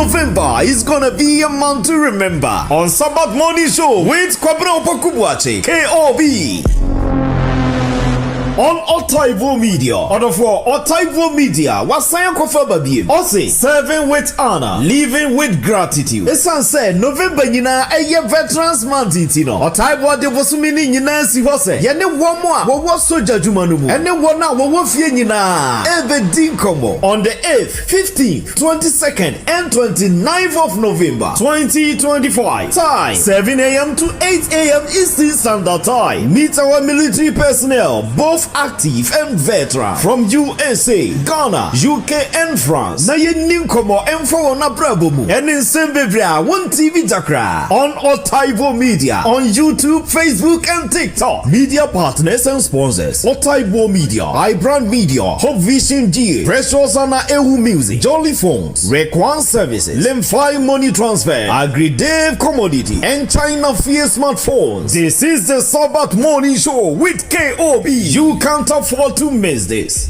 November is gonna be a month to remember. On Sabbath Morning Show with Kwabena Opokubuachi, KOB. On Otaivo Media, order for Otaivo Media, Wasaya Kofa Babim, Ose, serving with honor, living with gratitude. Esan said November Nina, a year veterans month, Tino. Otaivo de Vosumini Nina si Hose, Yene Wamwa, Wawa Soja Jumanumu, and then one now, Wawafia Nina, Eve Dinkomo, on the 8th, 15th, 22nd, and 29th of November 2025. Time 7 a.m. to 8 a.m. Eastern Standard Time. Meet our military personnel, both active and veteran from USA, Ghana, UK, and France. Na ye ninkomo emfo na brabomu. And in Sembebria, one TV Jakra on Otaivo Media on YouTube, Facebook, and TikTok. Media partners and sponsors: Otaivo Media, iBrand Media, Hope Vision GA, Precious Anna Ewu Music, Jolly Phones, Rekwan Services, Lemfi Money Transfer, AgriDave Commodity, and China Fear Smartphones. This is the Sabbath Morning Show with KOB. You can't afford to miss this.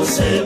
Se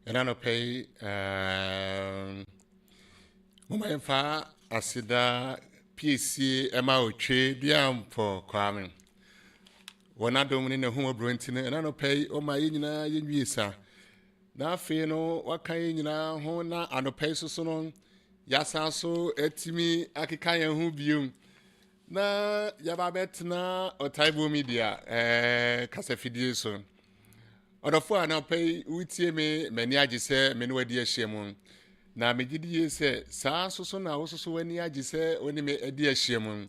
And I pay Mumafa Asida PC Emauche Biam for Kwame. When I don't in a home of Brenton, and I don't pay all my inna Yisa. Now, fear no, what kind you know, Hona, and no pay so long. Yasa so etimi Akikaya who view. Na Yababet na or Taibo Media, Casafidio. Odofo ana pay utie me mani agise me no adi ahyiam na megidi se saa soso na wososo wani agise oni me adi ahyiam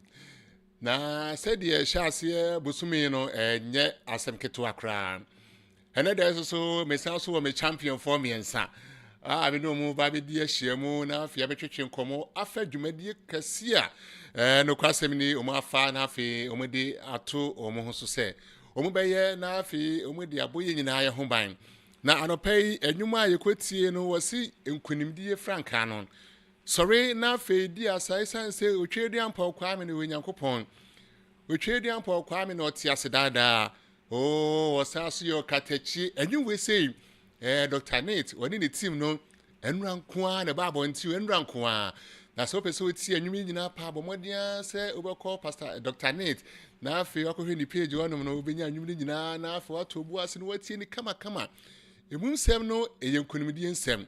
na se de hyase bosumi no enye asem keto akra ene de soso me saa so wo me champion for me ensa me no mu ba be di ahyiam na afia betwetwe nkomo afa dwumadi kase a no kwasem ni o ma afa na afi o mede ato o mo ho so se omubeye na afi omudi aboye nyina ye ho ban na anopai enwuma yekwetie no wasi enkunimdie franka no sorry na afi di asai sanse otwedi ampa kwame ne wenyankopon otwedi ampa kwame no ti asedada wasaso yo katachi enwuwe sei Dr. Nate woni ne team no enrankoa ne babo nti enrankoa na so pese oti enwumi nyina pa abomodia se obekọ pastor Dr. Nate na afi akohwe ni page wonom no obenya anwumni nyina na afi watobu ase no watie ni kama emunsem no eyenkunimdi ensem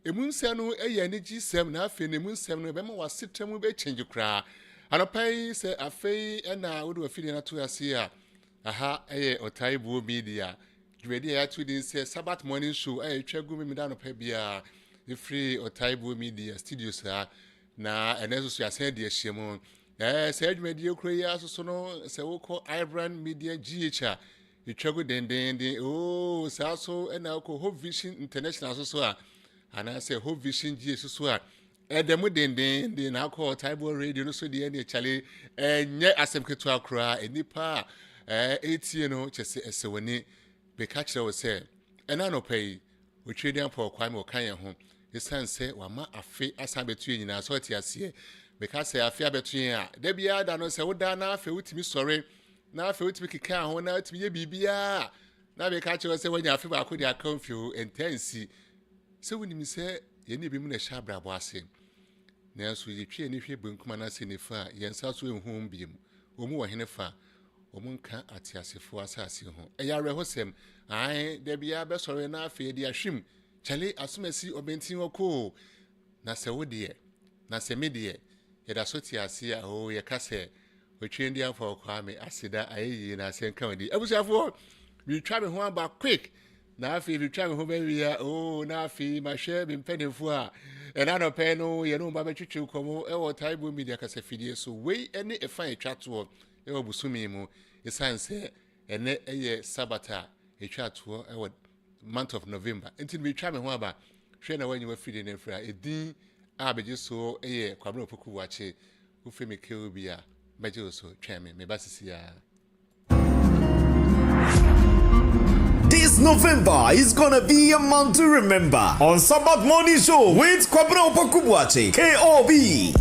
emunsem no eyanigi sem na afi ne emunsem no bema wasetrem be change kra anopai se afi na wodo afili na to ase a aha Otaibo Media dwedi ya to din se Sabbath morning show twegu mi da no pa bia free Otaibo Media studios na enezo so ase de ahyiam se adwumadi okro yi asoso no se woko Ibrand Media GH itwago dendende sa so na woko Hope Vision International asoso ana se Hope Vision GH asoso edemu dendende na akọ Otaibo Radio no so de ne chale enye asemketo akra enipa etie no chese esewani be catch we say ena no pay we trading for kwame okan ho esanse wama afe asabetu nyina so tie ase because afi abetu a da bia da no se woda na afi utimi sore na afi utimi kika ho na utimi ye bibia na be catch we say wanya afi ba ko dia confuse intense se woni se ye ne bi mu na sha brabo ase na so ye twie ne hwe bankuma na se ne fa yensa so ehum biem omu wo hene fa omunka atiasefo asase ho eyare hosem da bia be sore na afi dia hwim chale asumasi obentin woko na se wode na se medie yeda soti ase a ye kase otwendi afọ kwame asida ayi na se nka wadi abusuafo mi twa me ho aba quick na afi mi twa me ho ba wi na afi ma hwe mi mpanefo a ena no pe no ye no ba betwetwe komo Otaibo Media kase fidie so wei ene efa etwato busumi mu esanse ene eye sabata etwato month of November. Until we try me ho aba. Hwe na when you were feeding in fra edin abeje so eye Kwabena Opoku wache wo fe me ke obi a beje so twa me basisi ya. This November is gonna be a month to remember on Sabbath Morning Show with Kwabena Opoku KOB.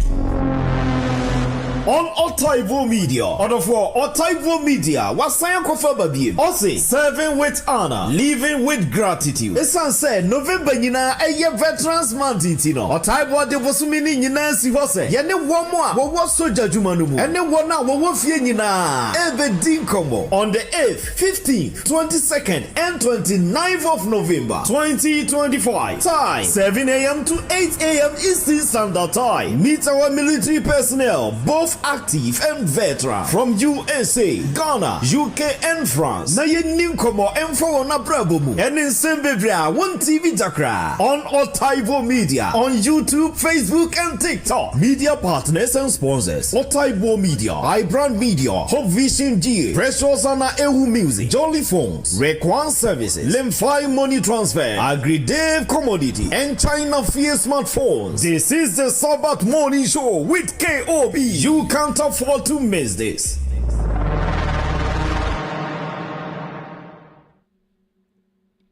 On Otaivo Media, order for Otaivo Media, Wasayan Kofa Babie, Ose, serving with honor, living with gratitude. Esan said November nina eye Veterans Month itino. Otaivo de Vosumini nina si hose. Yene wamwa, wawa soja jumanumu. Ene wana wawa fie nina. Ebe dinkomo. On the 8th, 15th, 22nd, and 29th of November, 2025. Time, 7 a.m. to 8 a.m. Eastern Standard Time. Meet our military personnel, both active and veteran from USA, Ghana, UK, and France. Na ye ninkomo emfo na brabomu. And in Sembebria, one TV Dakra on Otaivo Media on YouTube, Facebook, and TikTok. Media partners and sponsors: Otaivo Media, iBrand Media, Hope Vision GA, Precious Anna Ehu Music, Jolly Phones, Rekwan Services, Limfy Money Transfer, AgriDave Commodity, and China Fear Smartphones. This is the Sabbath Morning Show with KOB. You can't afford to miss this.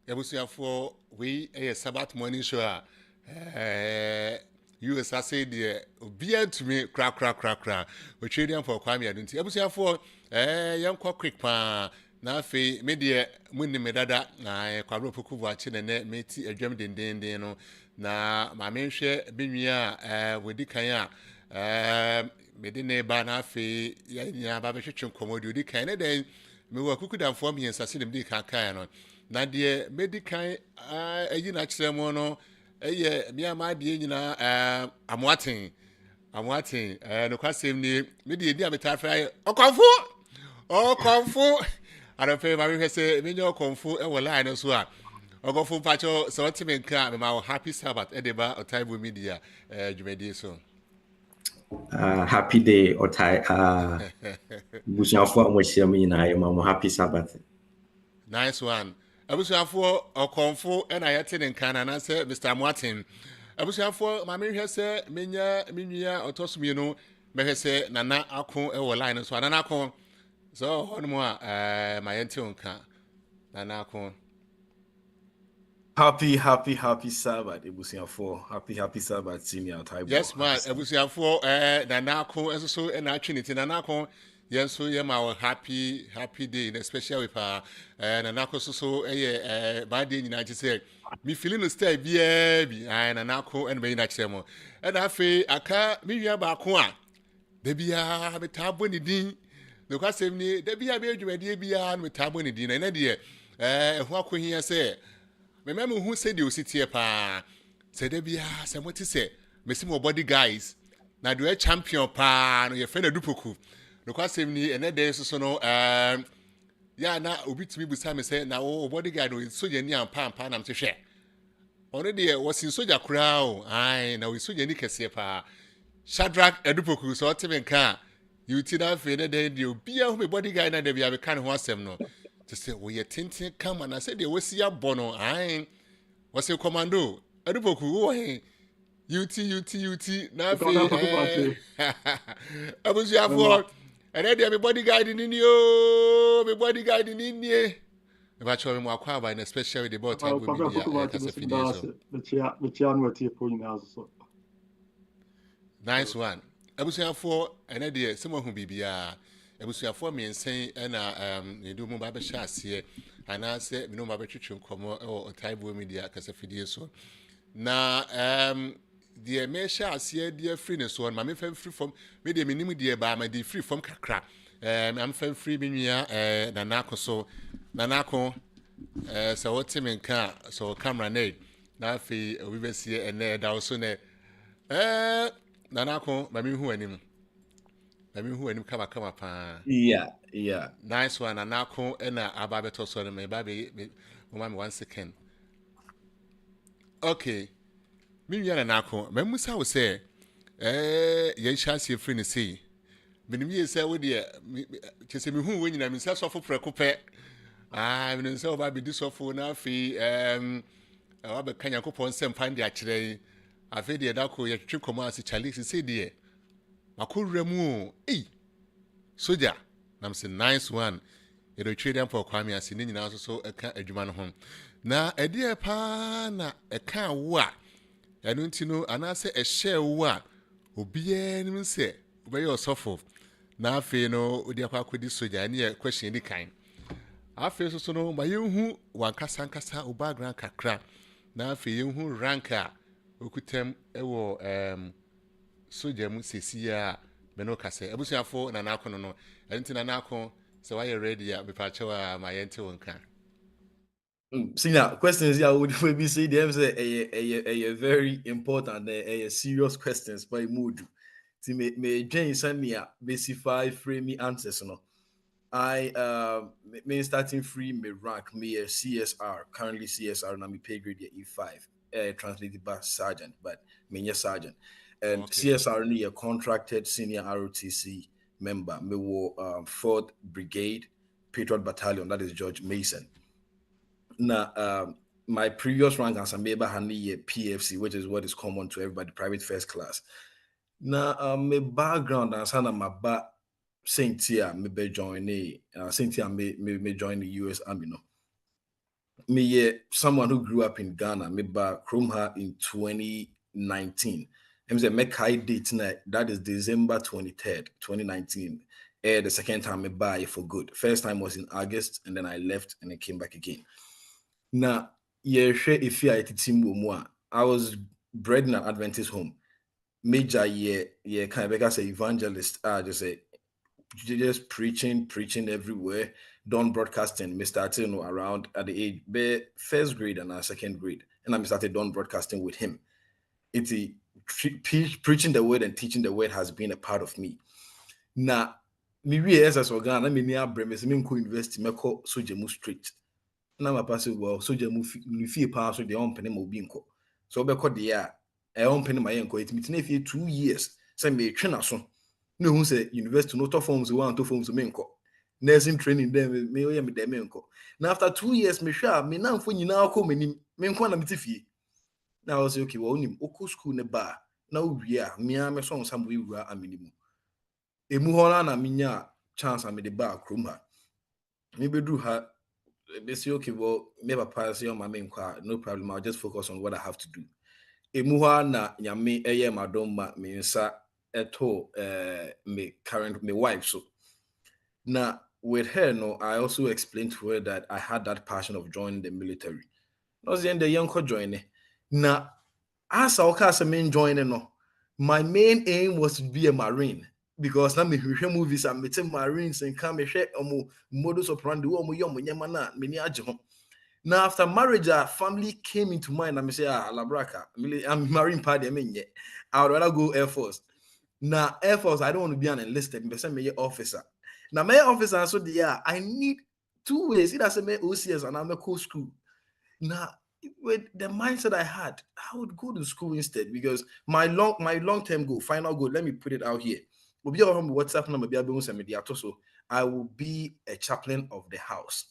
Ebusuafo we Sabbath Morning Show USA say the obia to me crack we trading for Kwame Adunti. Ebusuafo yam kwa quick pa na afi me de munni medada na Kwabena Opoku wache ne meti adwam denden no na ma menhwe benwia wodi kan a medine ba na afi ya ba be hwetwe nkomodi odi kan ne den me wa kukudanfo me nsase dem di kan no na de medikan ayi na kire mo no eye me ama de nyina amoaten no kwasem ni me de edi ametafra okonfo arafe ma me hwese me nyo okonfo e wo line so a okonfo pacho so otime nka me ma happy Sabbath edeba Otaivo Media dwumedi so. Happy day, Otai. Busuafo amohia me nyina yema happy Sabbath. Nice one. Abusuafo okonfo na yete ne nkan na se Mr. Martin. Abusuafo ma me hwese menya menwia otosumie no me hwese nana akon e wo line so nana akon so honmo a ma yente onka nana akon. Happy Sabbath, Ebusuafo. Happy Sabbath, senior Otaivo. Yes, man. Ebusuafo nana akon enso so na trinity nana akon yes so yema happy day especially with nana akon so bad day nyina say me feeling no stay bi nana akon and be na chemo and afi aka me wia ba akon a da bia be tabo ni din no kwasem ni da bia be adwumade bia no tabo ni din na de ho akohia say me memu hu say the ositie pa say da bia say moti say me see my body guys na do a champion pa no ye friend Adupoku no kwasem ni ene dey so no ya na obitimi busa me say na wo body guard no soja ni ampa na mte hwe ono de was in soja kura o ai na we soja ni kese pa Shadrach Adupoku so otime nka you ti na fe ne dey obia hu me body guard na de bia be kan ho asem no to say we tintin come and I said they was ya bono ai was a commando Adupoku wo he UT na fe abusuafo ene dey me body guard ni yo me body guard ni nie ba cho me akwa ba na special the bot Otaivo Media nice one abusuafo ene dey semo hu bibia abusuafo me nsen na edu mu ba be hya ase ana se me no ba be twetwe nkomo Otaivo Media kasafidie so na the measure ase dia free ne so ma me fam free from me de minim dia ba ma di free from kakra am fam free binwia nana akoso nana akon so wotime nka so camera ne na afi obi besie ene da so ne nana akon ma me hu anim kama pa Yeah. nice one nana akon na aba beto so ne me ba be mo me 1 second okay me wi nana akon ma musa wo say ye chance free ne say minim ye say wo de kese me hu wo nyina me say so fo preko pe I mean, so about this of now, fee, Robert Kanya Coupon, some find the actually. I feel the Adako, your trip commands, Charlie, say, dear. I could remove, soldier. I'm saying, nice one. You trade them for Kwame as in also so a can't a Juman home. Now, a dear pana, a can't what. I don't know, and I say a share what. Obian say, obey your soft. Now, fear no, dear Paco, this soldier, and a question any kind. I feel so no, my young who one casancasa or background crack. Now, for you who ranker, who could tell soldier Musia, Benoka say, I was your phone and I no, and in an alcohol, so I ready at Bipacho, my enter one can. See now, questions here would maybe say them say a very important, a serious questions by mood. See, may Jane send me a basically frame me answers. No, I me starting free me rank me a CSR currently CSR na me pay grade E5 translated by sergeant, but me sergeant and okay. CSR ni a contracted senior ROTC member. Me wo 4th Brigade Patriot Battalion, that is George Mason. Now, my previous rank as a member had a PFC, which is what is common to everybody, private first class. Now, my background as a my Saint Tia, me join Saint Tia, me join the U.S. Army. No, me someone who grew up in Ghana, me back Krumha in 2019. I'm saying make high date tonight. That is December 23rd, 2019. The second time me buy for good. First time was in August, and then I left and I came back again. Now, I was bred in an Adventist home. Major kind of say evangelist. Just preaching everywhere. Done broadcasting. Me started around at the age first grade and second grade, and I started done broadcasting with him. It's preaching the word and teaching the word has been a part of me. Now, me as a Ghana, me near Bremen, me go university, me call Sojemu Street. Na my pass well Sojemu fee pass the on penny mo binko. So be call the on penny my enko it meeting if 2 years. Say me train so. No who say university no to forms one to forms me enko. Nursing training them me oya me dem enko. Now after 2 years me sure me na mfo nyina akọ me enko na me tifie. Now I was okay well onim oko school ne ba na uwie a me a me so nsam we wura amenimu. Emu hola na minya chance am the ba krom ha. Me bedru ha they say okay well maybe pass on my main car, no problem, I'll just focus on what I have to do. Emu hola na nyame eye madoma me nsa eto me current me wife so. Now with her no I also explained to her that I had that passion of joining the military. No the end the young join. Now as I was main joining no my main aim was to be a Marine. Because now me hear movies and meeting Marines and come and share modus operandi now after marriage our family came into mind and me say Labraka I'm Marine party I would rather go Air Force. Now Air Force I don't want to be an enlisted person me officer. Now my officer so I need 2 ways either say me OCS and I'm a cool school. Now with the mindset I had, I would go to school instead because my long-term goal, final goal, let me put it out here. WhatsApp number so I will be a chaplain of the house.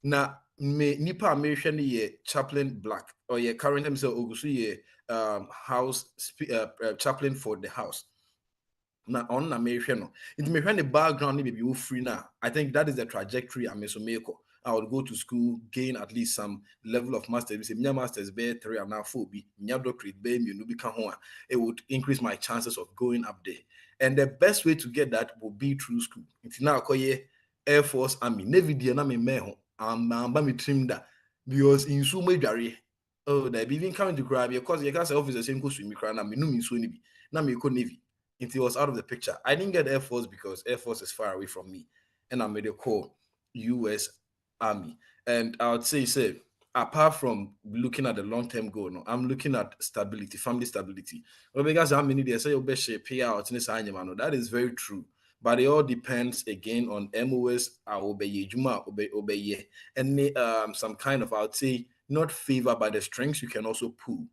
Now, me nipa American ye chaplain black or ye current himself ogusu house chaplain for the house. Now on American, it may find the background maybe you free now. I think that is the trajectory I'm make. I would go to school, gain at least some level of master's. We say, master's be 3 and now 4 be doctorate be me no become one. It would increase my chances of going up there. And the best way to get that will be through school. It's now called Air Force, Army, Navy. Dia na me meho. I'm me trim that because in so many they be even coming to grab because you can't say officer same goes to me cry na me no mean so Navy. Na me go Navy. It was out of the picture. I didn't get Air Force because Air Force is far away from me, and I made a call U.S. Army. And I would say, apart from looking at the long-term goal, no, I'm looking at stability, family stability. Well, because how many they say payout in this animal, that is very true. But it all depends again on MOS, obey, and some kind of, I would say, not favor by the strengths you can also pull.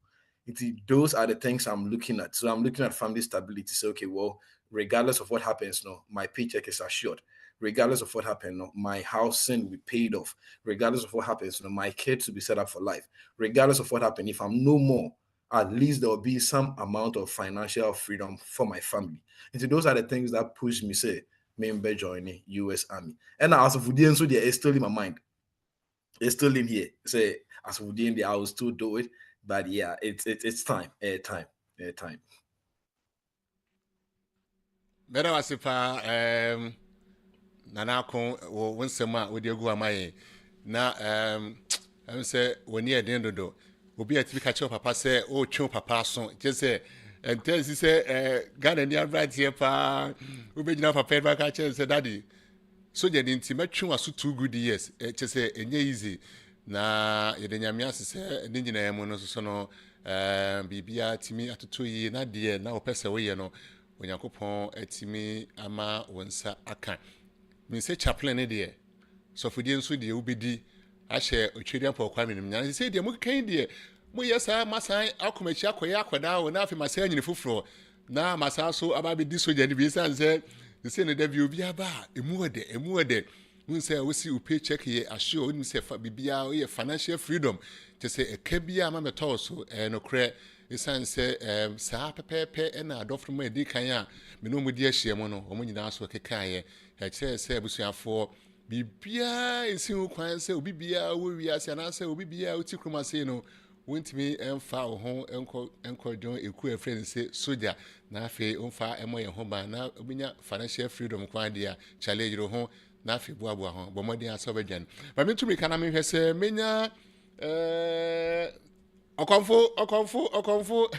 Those are the things I'm looking at. So I'm looking at family stability. So okay, well, regardless of what happens, no, my paycheck is assured. regardless of what happened, my housing will be paid off. Regardless of what happens, my kids will be set up for life. Regardless of what happened, if I'm no more, at least there will be some amount of financial freedom for my family. And so those are the things that push me, say, member joining US Army. And as of today, so it's still in my mind. It's still in here. Say, as of today, I will still do it. But yeah, it's time. Time. Better was if Nanako or one summer with your guamay. Now, I say, when you're at the end of the door, will be a typical papa say, oh, chop papa son. Just say, and tells he say, God and you're right here, pa. We'll be enough a paid back at you, said daddy. So you didn't make you 2 good years. Just say, and easy. Na yedenya miase se ne nyina emu no so no bibia timi atoto yi na de na opese we ye no onyankopon atimi ama wonsa aka mi se chaplain ne de so fudie nso de ubedi ahye otwedian po kwa menim nya se de mu kan de mu yesa masan akomachi akoya akoda wo na afi masan nyine foforo na masan so aba be di soja ne bi san se ne da bi obi aba emu ode when say we see pay check here assure when say bibia we financial freedom to say a kebia ma meto so no kre isan say sa pepepe na adofo mo edi kan a me no mu di ahia mo no omo nyina so keka ye e che say busuafo bibia isi kwan say obibia wo wi ase na say obibia uti kroma say no wontimi emfa wo ho enko don eku friend say soldier na afi omfa emo ye ho ba na obinya financial freedom kwan dia challenge ro ho na afi boaboa ho bomodin asobedwan ba me tumi kana me hwese menya okonfo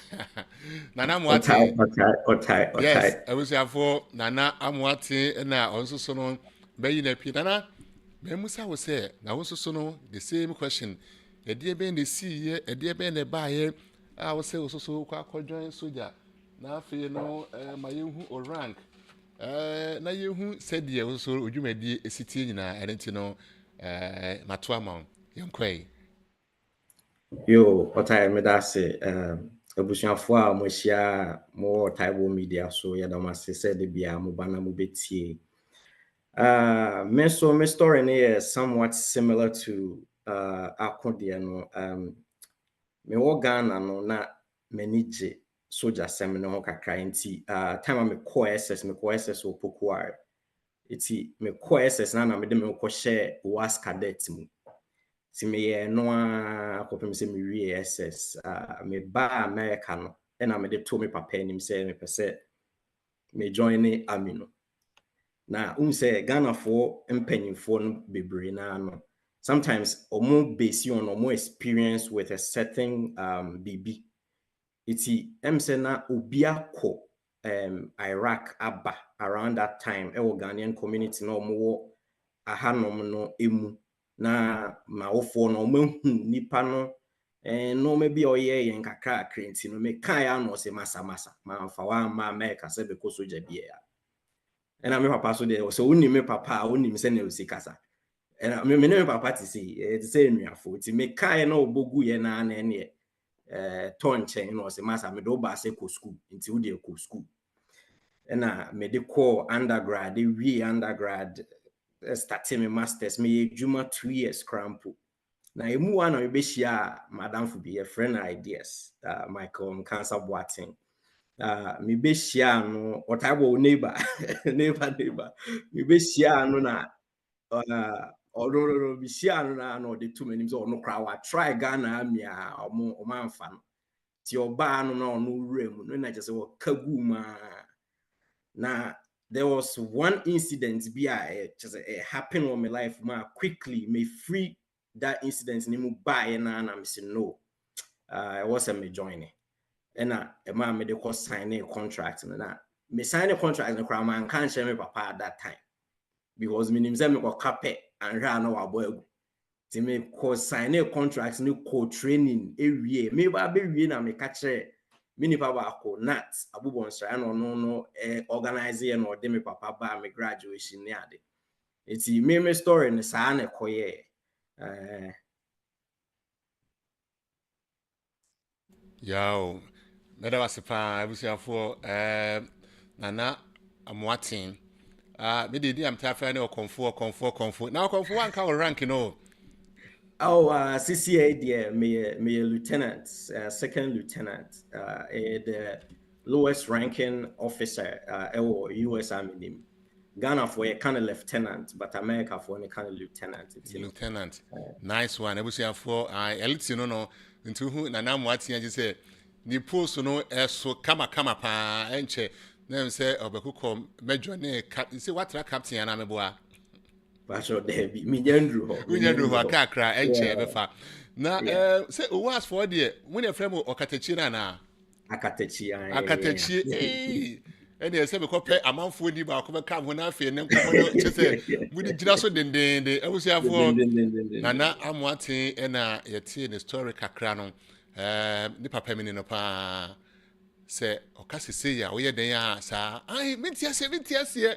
nana amuate okay yes abusiafo nana amuate na onsoso no bayi na pi nana me musa wo say na onsoso no the same question edie ben de see edie ben de baaye a wo say onsoso kwa akwadwan soldier na afi no mayehu o rank na yehu said ye onsoso odwumadi esitie nyina erenti no mato amount yenkwai yo otai me da se abusuafo a mo hia mo Taiwo media so ya da ma se said bia mo bana mo betie me story is somewhat similar to Akodia no me wo Ghana no na manage soldier seminar ho kakra nti time me call SS o Pokuare iti me call SS na me de me ko share was cadet mu ti me ye no akopem se me wie SS me ba America no na me de to me papa nim se me pese me join the army no na say Ghana for empanyimfo no bebre na no sometimes omo base on omo experience with a certain BB iti say na obi akọ Iraq aba around that time e Ghanaian community no omo ahanom no emu na maofo no omo nipa no no maybe oye yen kakra krenti no me kan ya no se masa ma fa wa ma America se be ko soja bia and I'm papa so there so uni me papa uni me say na usikasa and me me papa ti say nuafo ti me kai na obogu ye na na ne tonchen no se masa me do ba se ko school nti wo de ko school and me de call undergrad we undergrad starting my masters me juma 2 years crampo na emu wa na me be shia madam fu be a friend ideas Michael cancer boating me be shia no Otaiwo neighbor me be shia no na or be shia no na no de two names or no crowd try Ghana me o manfa no ti oba no na no wura no na just wo kaguma na there was one incident just happened on my life quickly me free that incident ni mu buy na me say no I was a me joining and a man made the sign a contract na me sign a contract and crowd man can't share me papa at that time because me name say me go carpet and run our boy ti me ko sign a contract ni co training ewie me ba be wie na me catch me ni papa ko nat abubon sra no organize e no de me papa ba me graduation ni ade eti me story ni sa na koye Yo, meda wasipa abusiafo nana amwatin me did am tafa na konfo now konfo one ka rank no. Oh, CCA dear, me lieutenant, second lieutenant, the lowest ranking officer, US Army. Ghana for a kind of lieutenant, but America for a kind of lieutenant. Lieutenant, nice one. I was here for elite, no, into who and I'm watching. I just say, the post no, so kama pa, enche. Then say, Obeku major ne cap. You see what captain and I'm a boy. Basho Debbie, Minyandru, Kakra, enche, befa. Now, say, was for dear, when a friend or Katechina na. Akatechi, and they say, because pay a month for the back of a cab when I feel them. We did just so then I was here for Nana. I'm watching and yet in historic crano. The papa in pa say, or Cassie say, ya, we are there, sir. I meant yes, 70 years here.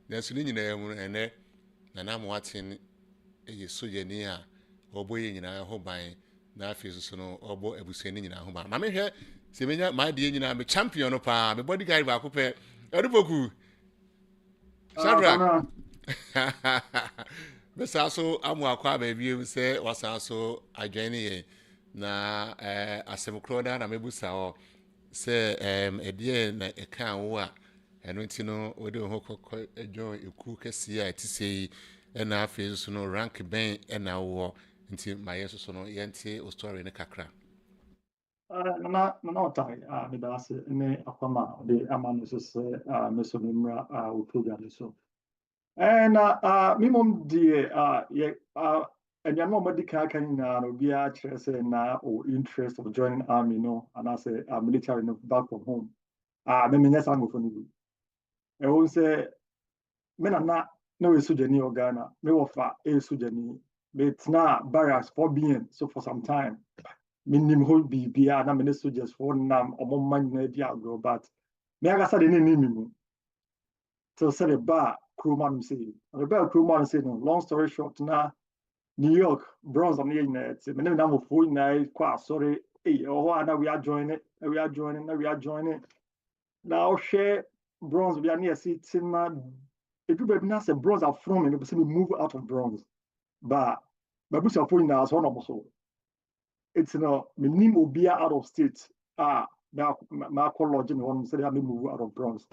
There's an engineer and there. And I'm watching a so near or boy in our home by now, no or boy, I was saying in our home. Mamma here. Semenya my dear you know I'm a champion pa my bodyguard ba ko pe Eruboku Shadrack Besa so amu akwa ba bi say wasan so adwane ye na asem kroda na mebusa o say edie na e kan wo a eno ntino we de ho kokko ejo eku kesi a tisei na afi so no rank ben na wo nti mayeso so no yente o story ne kakra. Na otai me das ne akoma de amanusus meso memra program so mimom die ye and no medical kan na no bia kire say na o interest of joining army no and I say military no back from home me menya sango for ni e won say me na we sujani Ghana me wo fa sujani me tna barracks for being so for some time minim ho bibia na me soldiers for nam omomman na dia agro but me aga sa de ni mu so say the ba crewman say the ba crewman say no long story short na New York Bronze am here na me na mo fo na kwa sorry na we are joining now share Bronze we are near sitting na it do be na say Bronze are from me say we move out of Bronze but babu say for na so no so it's no minimum obia out of state my college in one say I move out of Bronze.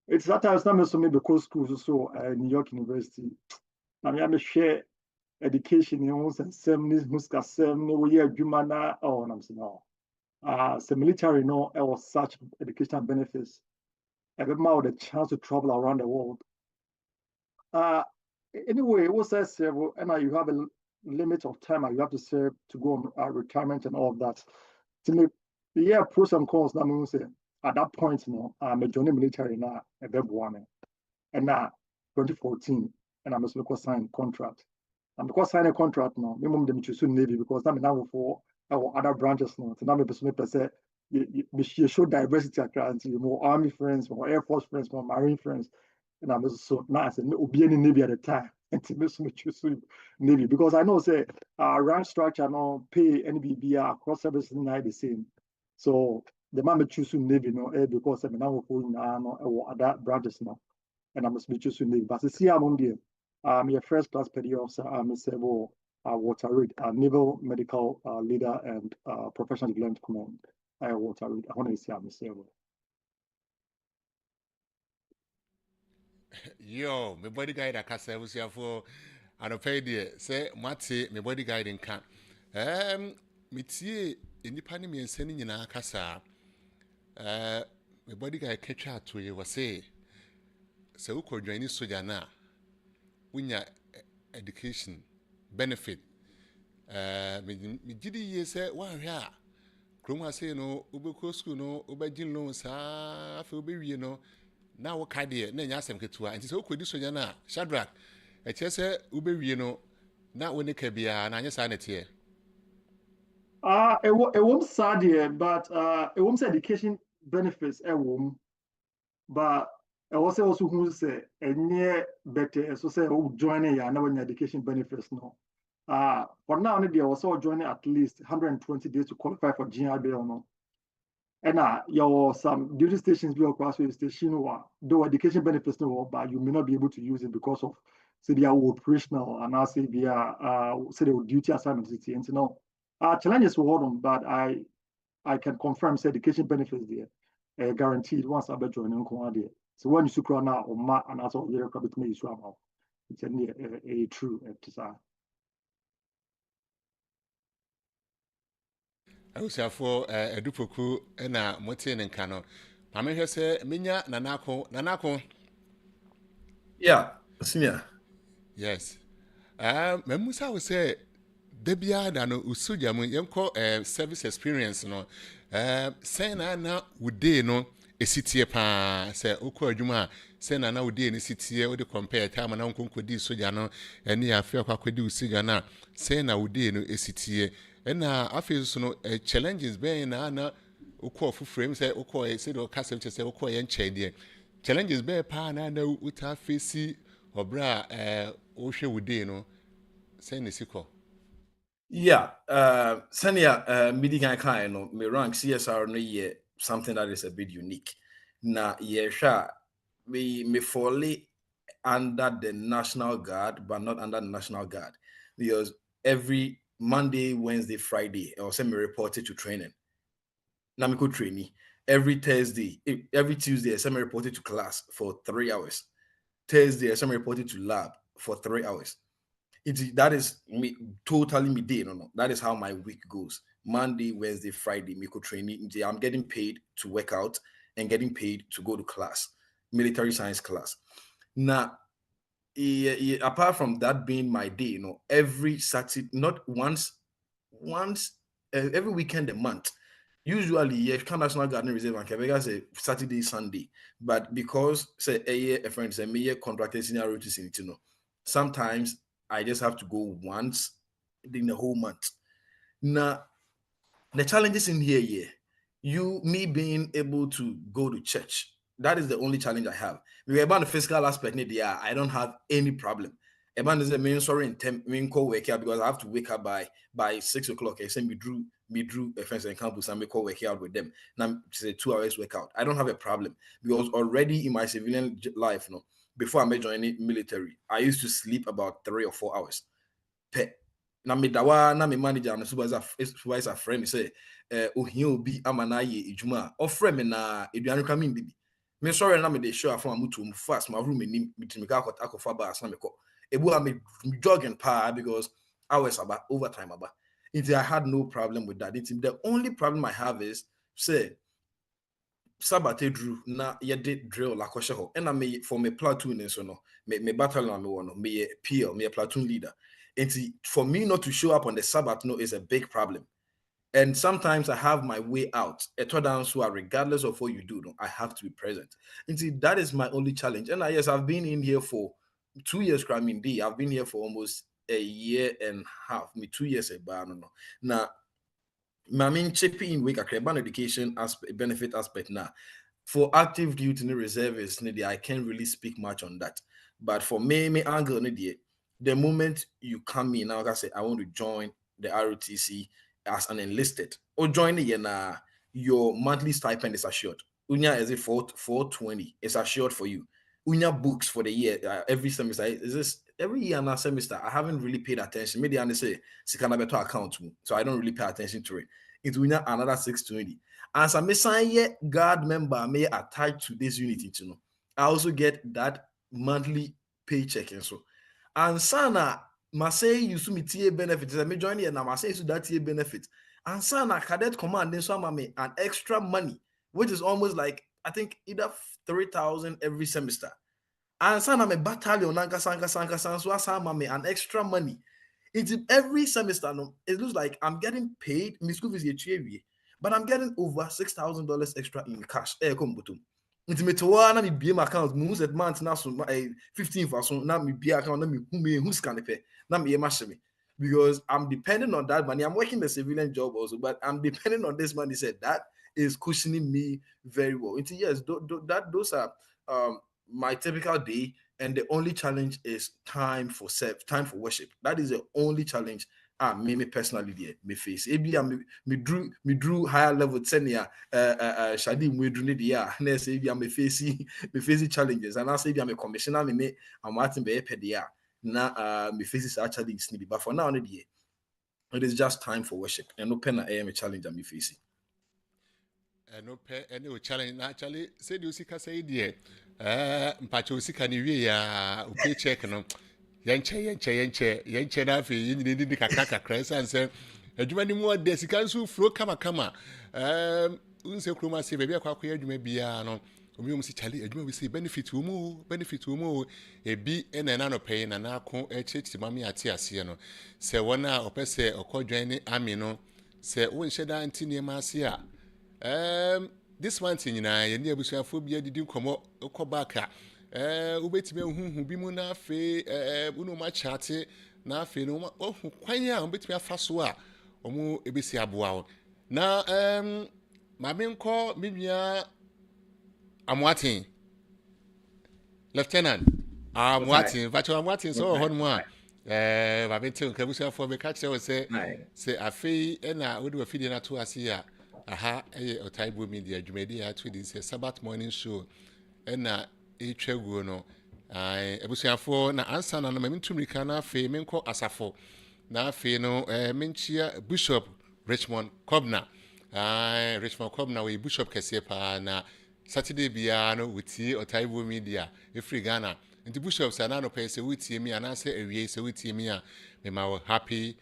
It's that time some so maybe because schools so New York University na me share education in one and seminars muska sem no we adwuma na na am say no so military no it was such educational benefits everyone had the chance to travel around the world anyway it was several and you have a limit of time you have to serve to go on retirement and all of that. To me, yeah, pros and cons. Now, I say at that point, I'm a joining military now, a big one, and now 2014, and I'm supposed to sign contract. And because sign a contract now, minimum them choose Navy because I'm now for our other branches now. So now me say you show diversity across more Army friends, more Air Force friends, more Marine friends, and I'm so now I said me be in Navy at the time. And to me choose Navy because I know say rank structure no pay NBB across services not the same. So the man choose Navy because I'm now going other branches now, and I must be choosing Navy. But see I'm on there. I'm a first class petty officer. I'm a civil Walter Reed, naval medical leader and professional development command. Walter Reed. I want to say I'm a civil. Yo, my bodyguard I can say was here for an opinion. Say, Matty, my bodyguard in camp. Me tie independent me sending in our casa. My bodyguard catch out to you was say, so we could join this Sojana. When your education benefit. Me did ye say, one here. Kroma say no, Ubeko school no, Ubajin no, sa, Fubi, no. Now what kind of na nyasem ketua nti se okodi sonya na Shadrack e chese ubewie no na woni ka bia na nyesa na tie it won't sad here but it won't say education benefits but I also who say any better so say joining ya na when education benefits no for now there was all joining at least 120 days to qualify for GRBL no And your some duty stations be across the station though education benefits no, but you may not be able to use it because of say they are operational and I say they are say they duty assignments and you know challenges for them, but I can confirm say education benefits there guaranteed once I bet you there. So when you secure now or ma and also the rabbit may issue about it's a true exercise. abusuafo edupoku na motie ne nka no ma me hwe se menya nanako Yeah, senior. yes memusa wo se debia da no usuja mu yenko service experience no say na wude no esitie pa se okọ adwuma se na wude ne sitie wo de compare time na nkonkodi soja no ene ya afia kwakodi usuja na se na wude no esitie ena afeso no challenges ben na okọ frame say okọ say do ka say say okọ ye nche de challenges ben pa na uta face obra wo hwe wude no say ne sikọ. Yeah, senior meeting I kind of me rank CSR no year something that is a bit unique. Na sure me fully under the National Guard, but not under the National Guard, because every Monday, Wednesday, Friday, I was send me reported to training. Now me could trainee every Thursday, every Tuesday, I send me reported to class for 3 hours. Thursday, I send me reported to lab for 3 hours. That is me totally me day. No. That is how my week goes. Monday, Wednesday, Friday, me could training. I'm getting paid to work out and getting paid to go to class, military science class. Now, apart from that being my day, every Saturday, not once, every weekend a month. Usually, National Garden Reserve and Quebec say Saturday, Sunday, but because say a friend say me contracted senior routes in it, sometimes I just have to go once in the whole month. Now, the challenges in here, me being able to go to church, that is the only challenge I have. About the physical aspect, I don't have any problem. About is the main sorry in main call wake up because I have to wake up by 6 o'clock. I say me drew a friends and campus and me call wake out with them. Now it's a 2 hours wake out. I don't have a problem because already in my civilian life, before I may join the military, I used to sleep about 3 or 4 hours. Na me dawa na me manager na supervisor friend me say ohia obi amana ye ejuma o friend me na eduanu ka me bibi me sorry na me dey show afon amutu mu fast my room me me ka akofa ba as na me ko ebu am jogging pa because hours about overtime about it. I had no problem with that. The only problem I have is say Sabate drew na ye did drill la koshe ho. And I may for me platoon and so no me battalion me one me PL me a platoon leader. And for me not to show up on the Sabbath is a big problem. And sometimes I have my way out. Regardless of what you do, I have to be present. And that is my only challenge. And yes, I've been in here for 2 years. I've been here for almost a year and a half. 2 years now. I mean, chipping in week a education aspect, benefit aspect now. For active duty in the reservists, I can't really speak much on that. But for me angle, the moment you come in, now I say I want to join the ROTC as an enlisted or join the your monthly stipend is assured. Unya is it 420? It's assured for you. Unya books for the year every semester. Is this every year and semester? I haven't really paid attention. Maybe I say better account, so I don't really pay attention to it. It's Unya another 620. As a Messiah guard member, may attach to this unity. I also get that monthly paycheck and so. And sana Masay you to me TA benefits. I may join here now. Masay to that TA benefit. And sana cadet command then some me an extra money, which is almost like I think either 3,000 every semester. And sana me battalion so me an extra money. It's every semester. No, it looks like I'm getting paid. My school fees but I'm getting over $6,000 extra in cash. It's me to na me be my account moves at month now so 15 for so now me be account na me who's can pay na me machine because I'm depending on that money. I'm working the civilian job also, but I'm depending on this money. Said that is cushioning me very well. It's yes, those are my typical day, and the only challenge is time for worship. That is the only challenge me personally there, me face. Ebi me drew higher level 10 year Shadim we drew the year. Next ebi me facing challenges. And I say ebi me commissioner me I'm Martin be pedia. Na me faces actually snippy. But for now, it is just time for worship. And no pen I am a challenge I'm facing. And no pay any challenge actually said you see say dear. Mpacho sika ni wie ya pay check no. Yenche na fe yini kakaka kresa anse adwuma ni mu ode sika nso flow kama unse kroma se bebia kwa adwuma bia no omi si chali adwuma we say benefit wo mu ebi na no pay na ko echichi mami ate ase no se wona opese okodwan ni ami no se wonhye da antini ma ase a this one thing na ye ni abusuafo bia didi komo okobaka ubetime huhu bi mu na afi unu ma chate na afi no ohu kwan a ubetime afa so a omu ebesi aboa wo na ma menko menua Amwatin Lieutenant Amwatin so ho no a ba bente nkabusuafo be ka kire wo se afi na wo de afidi na to ase a aha Otaibo Media adwumadi ya to di se Sabbath morning show na etwaguo no ebusuafo na ansa na mamintumrika na afi menko asafo na afi no menchia Bishop Richmond Kobna we Bishop kese pa na Saturday bia no wuti Otaibo Media efri Ghana nti Bishop sana no pese wuti mi anase ewie se wuti mi a me ma happy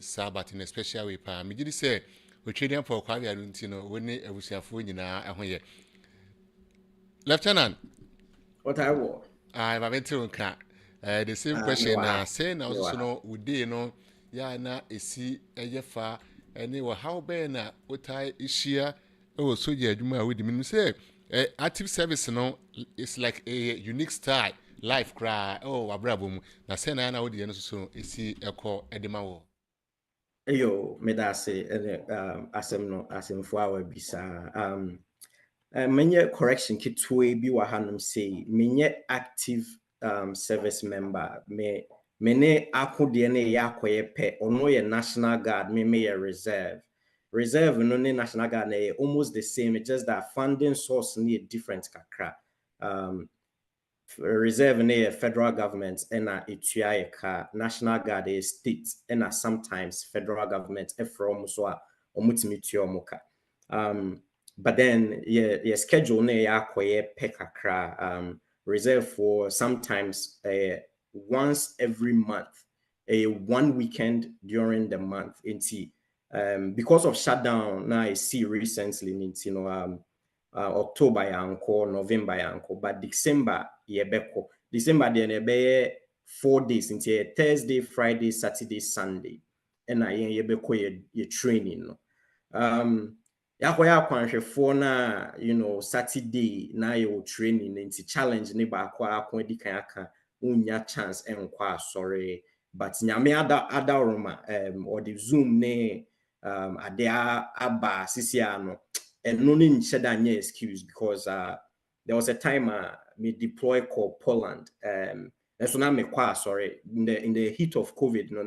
Sabbath in a special way pa me gidi se otwedian for kwa bia nti no woni ebusuafo nyina ehoye Lieutenant what I want. The same question na say na also no ude no ya na esi eyefa ene wo how be na utai ishia o soja adwuma we di me say active service no is like a unique style life cry wabrabo mu na say na wo di no so esi eko edema wo Eyo me da say asemfo awa bisa menye correction kitwe bi wa hanum say menye active service member me ne akode ne yakoye pe ono ye National Guard me ye reserve no ne National Guard ne almost the same, it's just that funding source need different kakra. Reserve ne federal government and etua ka National Guard is state and sometimes federal government from so omutimi tuomoka. But then yeah schedule ne yakoye pekakra reserve for sometimes once every month, 1 weekend during the month. Because of shutdown now I see recently October yanko, November yanko, but December yebeko. December then 4 days into Thursday, Friday, Saturday, Sunday. And I yebeko ye training. Yakoya kwanhwefo na Saturday na your training into challenge ne ba kwa di kan aka unya chance enkwa sorry but nyame ada roma or the Zoom ne ade aba sisia no eno ne ncheda nya excuse because there was a time me deploy called Poland so na me kwa sorry in the heat of COVID no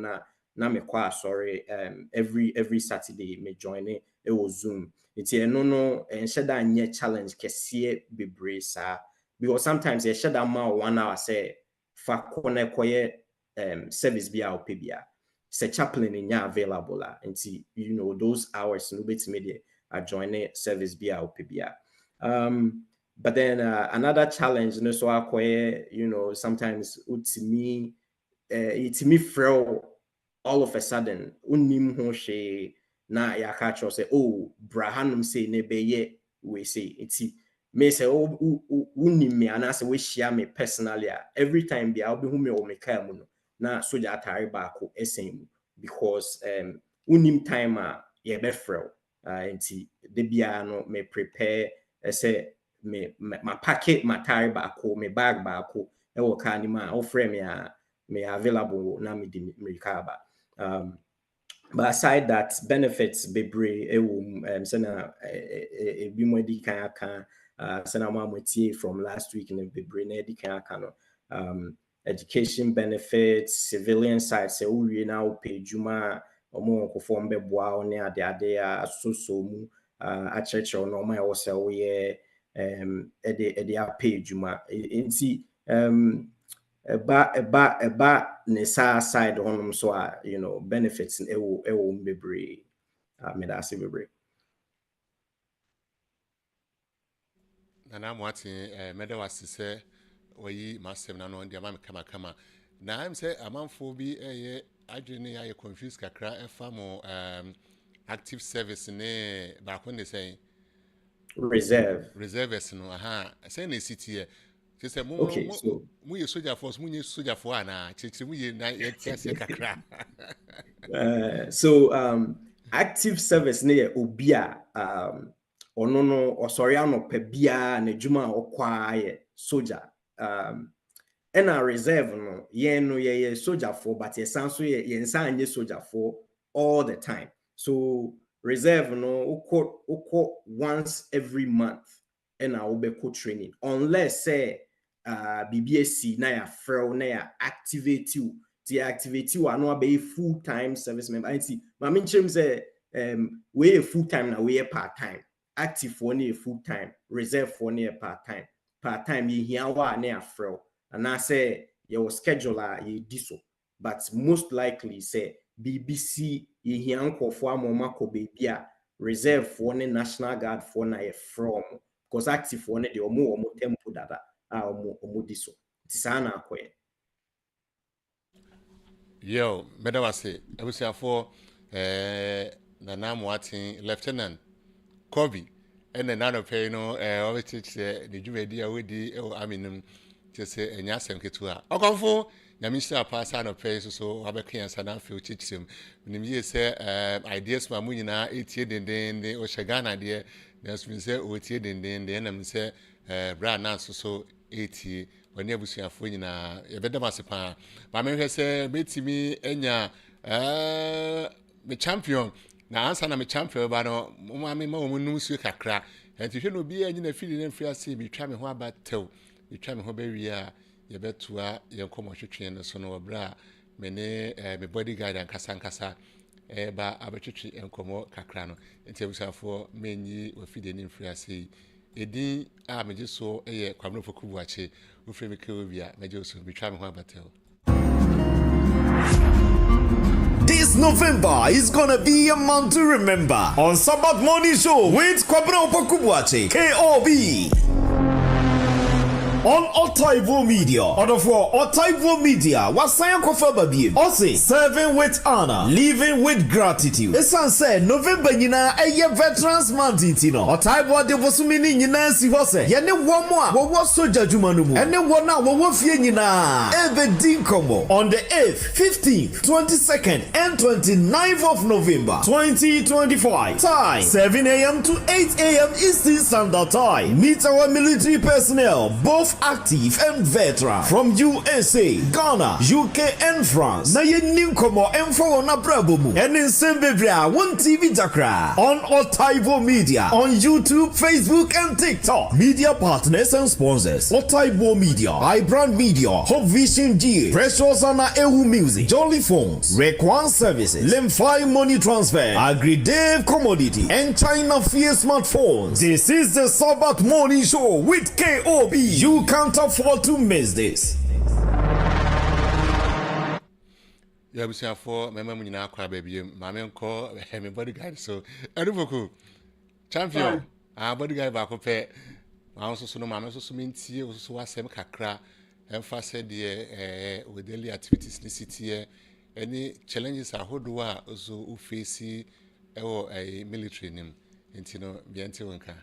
na me kwa sorry every Saturday me join it was Zoom. It's no ensheda nye challenge kese bebre sa because sometimes ensheda ma 1 hour say fa kone koye service bia opebia se chaplain nya available la nti those hours no bit media are joining service bia opebia but then another challenge no so akoye sometimes utimi frail all of a sudden unim ho she na ya catch us say brahanum say ne beye we say it's me say unim me and say we share me personally every time be I'll be who me o me ka mu no na soja atare ba ko esen because unim time ye be frel nti de bia no me prepare say me my packet my tire ba ko me bag ba ko e wo ka ni ma o frame me available na me di me ka ba but aside that benefits bebre sena bi mo di kan aka sena mo amotie from last week in bebre na di kan aka no education benefits, civilian side, say we now pay juma or conform beboa on the ade so mu a church or normal or say we pay juma inti eba ne side on so you know benefits in ewo bebre me da se bebre. Nana mwati mede wasi se oyi masem na no ndi ama kama na I'm say amanfo bi adwene ya confused kakra efa mo active service ne ba ko ne say reserves no say na city here say mo ye soldier force mo ye soldier for na chichi mo ye na yes kakra. So active service ne obi a ono no osori anope bia na djuma okwa ye soldier and a reserve no ye soldier for but ye san so ye nsan anye soldier for all the time. So reserve no uko once every month and a obeko training unless say BBSC na ya frel na ya activate you ano be full time service member. I see ma menchim say we full time na we part time. Active for near full time, reserve for near part time. You hear what near fro, and I say your scheduler you diso, but most likely say BBC you hear uncle for mako baby reserve for the National Guard for na from because active for the omo tempo dada omo diso. Tisana kwe. Yo, medawase, ebusia for Nana Mwati Lieutenant Kobe and another pay no always the juvedi awedi aminum to say enya sem ketua okonfo na minister pass no pay so abekan sana feel chichim nim ye say ideas ma munyina etie denden o shagana de that's mean say o tie denden de na me say bra na so etie wani abusuafo nyina ye bedam asepa ba me hwe say betimi enya me champion na ansa na me champion ba no ma wo num su kakra enti hwe no bi anyi na fili na mfia se bi twa me ho abatew bi twa me ho ba wi a ye betua ye komo hwetwe no so no bra me ne me bodyguard ankasa ba abetwe enkomo kakra no enti abusafo menyi wa fili ni mfia se edin a meje so ye kwamno fokubu ache wo fre me kewo bia meje so bi twa me ho abatew. This November is gonna be a month to remember on Sabbath Morning Show with Kwabena Opokubuache, KOB. On Otaivo Media, order for Otaivo Media, Wasayan Kofababie, Ose, serving with honor, living with gratitude. Esan said November Nina, a year Veterans Month, Tino. Otaivo de Wasumini Nina si Hose, Yane Wamwa, what Soja Jumanumu, and then one now, what Fienina, Eve Dinkomo, on the 8th, 15th, 22nd, and 29th of November 2025. Time 7 a.m. to 8 a.m. Eastern Standard Time. Meet our military personnel, both active and veteran from USA, Ghana, UK, and France. Na ye ninkomo enfo na brabomu. And in Sembebria, one TV Dakra on Otaivo Media on YouTube, Facebook, and TikTok. Media partners and sponsors: Otaivo Media, iBrand Media, Hope Vision GA, Precious Anna Ehu Music, Jolly Phones, Rekwan Services, Lemfi Money Transfer, AgriDave Commodity, and China Fear Smartphones. This is the Sabbath Morning Show with KOB. You can't afford to miss this. Yeah, we say for member munyina akwa baby mama nko me bodyguard so eduboku champion bodyguard ba ko pe ma so no mama so mintie so wasem kakra emfa said the with daily activities in city any challenges ahodo a so u face a military nim intino biante wonka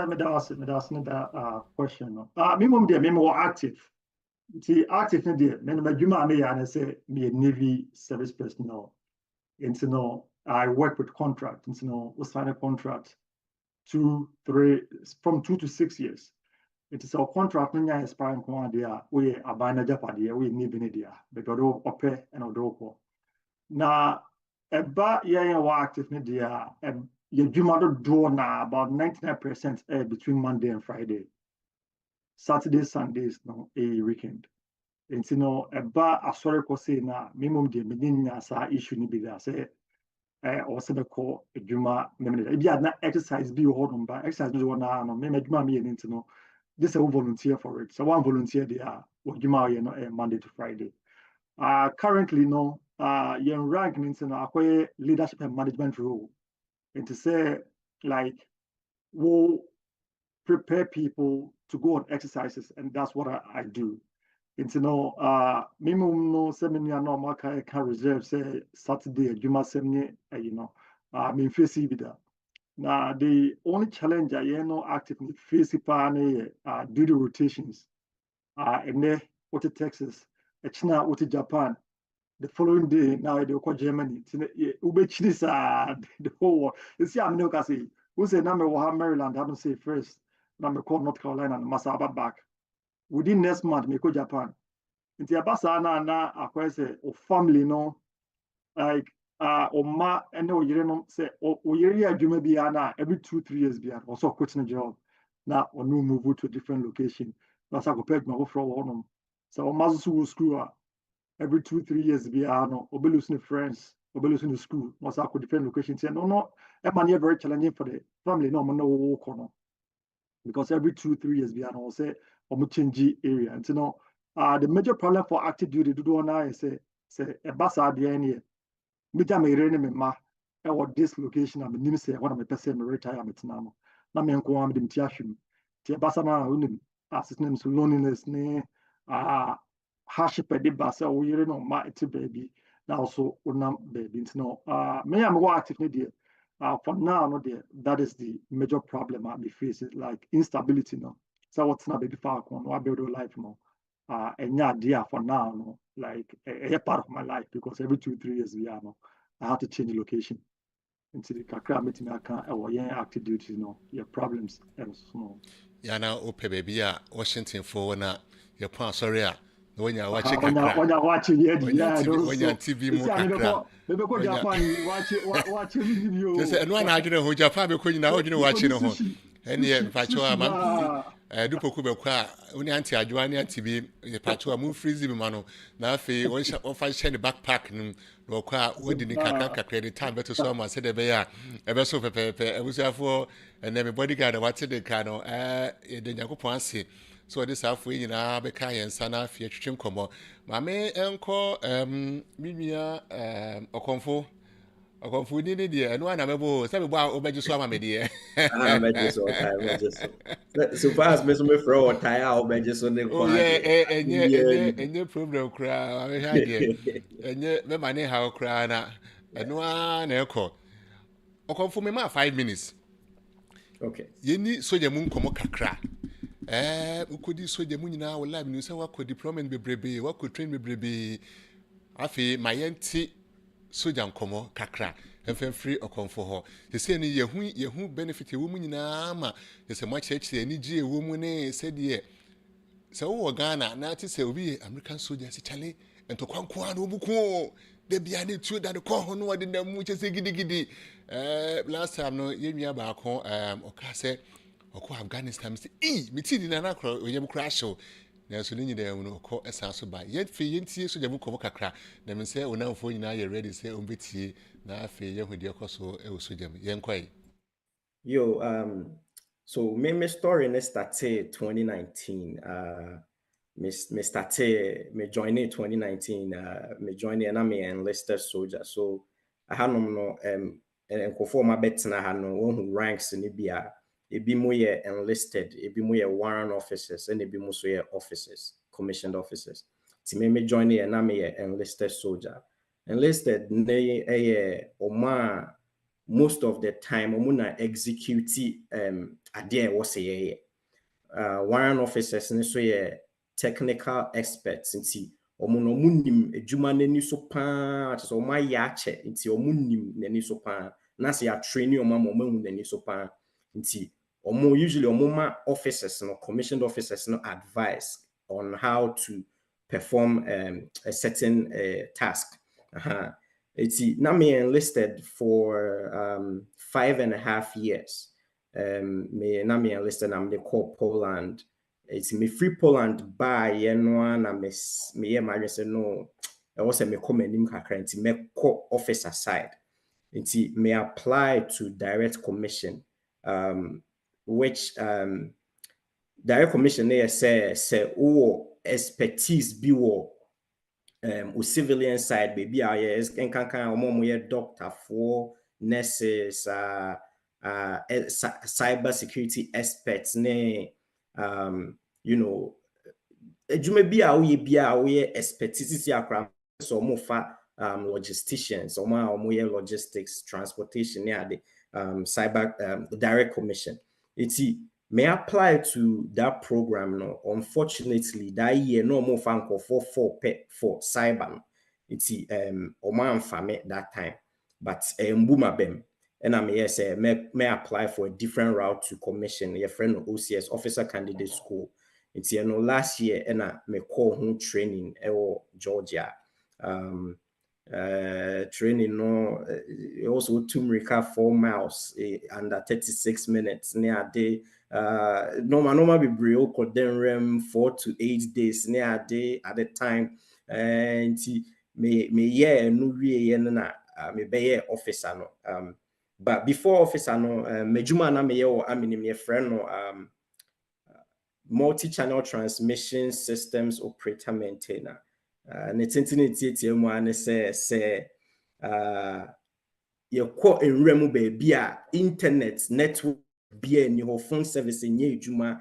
me that question no me mom dey me more active. The active in there, men majuma me and say me a Navy service personnel. And so no, I work with contract. And so no, we sign a contract 2 to 6 years. It is our contract. When you expire in there, we are buying a Japan we need in there because we pay and we now about yeah active in there. Your Juma do now about 99% between Monday and Friday. Saturdays, Sundays, no, a weekend. And you know, about a sorry say na minimum the beginning as a issue ni be there say or say the call a juma memory. If you had not exercise be hold by exercise no one no me juma me into no this a volunteer for it. So one volunteer there what juma you know Monday to Friday. Currently no your rank means you know acquire leadership and management role. And to say like we'll prepare people to go on exercises, and that's what I do. It's minimum no seminar no maka can reserve say Saturday, Juma seminar, you know, me face vida. Now the only challenge I know actively face do the rotations. And then what Texas, China, what Japan. The following day now they call Germany. Ube Chinese the whole world. You see, I'm not say who say number one Maryland, I don't say first. Number call North Carolina and Masaba back. Within next month, me go Japan. Inti abasa na akwa say o family no like ma ene o yire no say o yire ya adwuma bia na every 2-3 years bia also quit the job. Now or no move to a different location. That's a compared my from one. So o mazu school every 2-3 years bia no o be losing friends, o be losing the school. Must have different locations. No, that man very challenging for the family no no work on. Because every 2-3 years bia no say o change area. And you know the major problem for active duty do now is say a bus at the end here. Me jam me ma or this location I'm nim say one of my person retirement now. Na me nko am dem tiahwem. Ti bus na unim assistance to loneliness ne hardship de bus o yire no ma eti baby. Now also unam baby no me am go active ne there. For now no there that is the major problem I be facing like instability no. So what's not baby far on what build life no. And yeah, dear for now, no, like a part of my life because every 2-3 years we are no, I have to change the location. Into the kakra meeting I can't or active duties, no, your problems and so. Yeah, now open baby, Washington for na your point sorry. When you're watching, when you're watching, yeah, when you're TV more. Maybe go Japan, watch video. Just and one I don't know who Japan because you know watching home. And yeah, Pachoa, man, do Pokuba, only anti Adjuani TV, the Pachoa move freezy, mano. Now, if one shall offer share the backpack, no qua, what did the Kaka credit time better someone said a bear, a vessel pepe, I was therefore, and then bodyguard, what's the cano, the Yakupansi. So this halfway in Abekai and Sana Fiat Como. Mamma, uncle, Mimia, Oconfo. Okonfo ni de eno ana mebo se mebo obeji so ama me de meji so so far as me so me fro o tie a obeji so ne kwa enye problem kra we ha de enye me mane ha kra na eno na ekọ Okonfo me ma 5 minutes okay yeni soja mu nkomo kakra ukodi soja mu nyina wo live ni se wako deployment bebrebe wako train bebrebe afi mayenti soja nkomo kakra free Okonfo ho they say ni yehu benefit wo mu nyina ma they say much church ani gie wo mu ne say de say wo Ghana na ti say obi American soldier say chale ento kwanko an obuku de bia ne tuo da de ko ho no wode na mu che say gidigidi last time no yenwia ba ko oka say oko Afghanistan say me ti di na na kro oyem crash na so ni nyida no ko esanso ba ye fe yentie so jamu komo kakra na me say onamfo nyina ye ready say ombetie na afi ye hudi ekoso e so jam ye nkwai yo so me story ne started 2019 me started me join in 2019 me join in and me enlisted soldier so I had no enkofo ma betna ha no who ranks ni bia ebi mo ye enlisted ebi mo ye warrant officers and ebi mo so ye officers commissioned officers ti me join here na me ye enlisted soldier enlisted ne oma most of the time omo na execute ade was ye warrant officers ne so ye technical experts nti omo no munim edwuma nani so pa so omo ya che nti omo nim nani so pa na se ya train omo hu nani so pa nti usually ma officers no commissioned officers no advice on how to perform a certain task. It's now me enlisted for 5.5 years. Me enlisted I'm the call Poland it's me free Poland by no na me my say no I was me come anim kakra nti me call officer side nti me apply to direct commission which direct commission say expertise bi wo civilian side baby can omo doctor for nurses cyber security experts ne you know adwuma bi a we expertise akra so mo fa logisticians omo logistics transportation ne ade cyber direct commission iti may apply to that program no unfortunately that year no more fan for cyber iti oman fame that time but mbuma bem and I'm here say may apply for a different route to commission your friend OCS officer candidate school it's last year and I me call home training Georgia training no also Tumrika 4 miles under 36 minutes near day normal be brio rem 4 to 8 days near day at the time and me no wie na me be officer no but before officer no mejuma na me me friend no multi-channel transmission systems operator maintainer ne tintinity mu an say ye ko enremu ba bia internet network bia ni ho phone service nye adwuma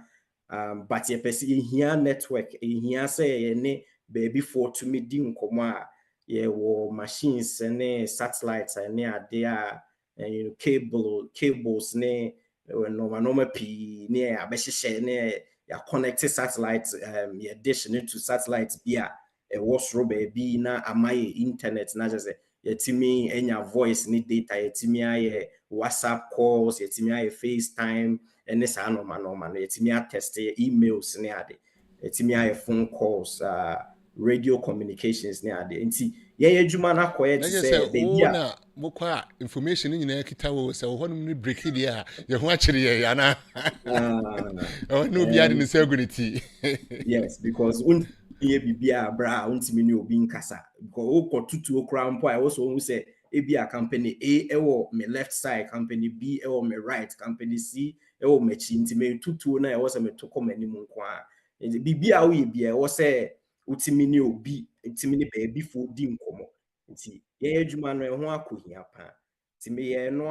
but ye pese ehia network ehia say ye ne baby for to me di nkomo a ye wo machines ne satellites ne ade a you know cables ne normal p ne abehye ne ya connect satellites ye dish into satellites bia was baby na amaye internet na just yetimi enya voice ni data yetimi aye WhatsApp calls yetimi aye FaceTime ene sa normal yetimi test emails ne ade yetimi aye phone calls radio communications ne ade nti ye adwuma na koye ti say baby na mokwa information nyina kita wo se ho no ni break dia ye ho akire ye ana no bia de se aguriti yes because ye bibia bra untimi ni obi nkasa because o tutu okra mpo I also who say ebia company A ewo me left side company B ewo me right company C ewo me chi ntimi tutu na e wo say me to come anim nko a bibia wo ye bia wo say utimi ni obi ntimi ni baby fo di nkomo nti ye adwuma no e ho akohia pa ntimi ye no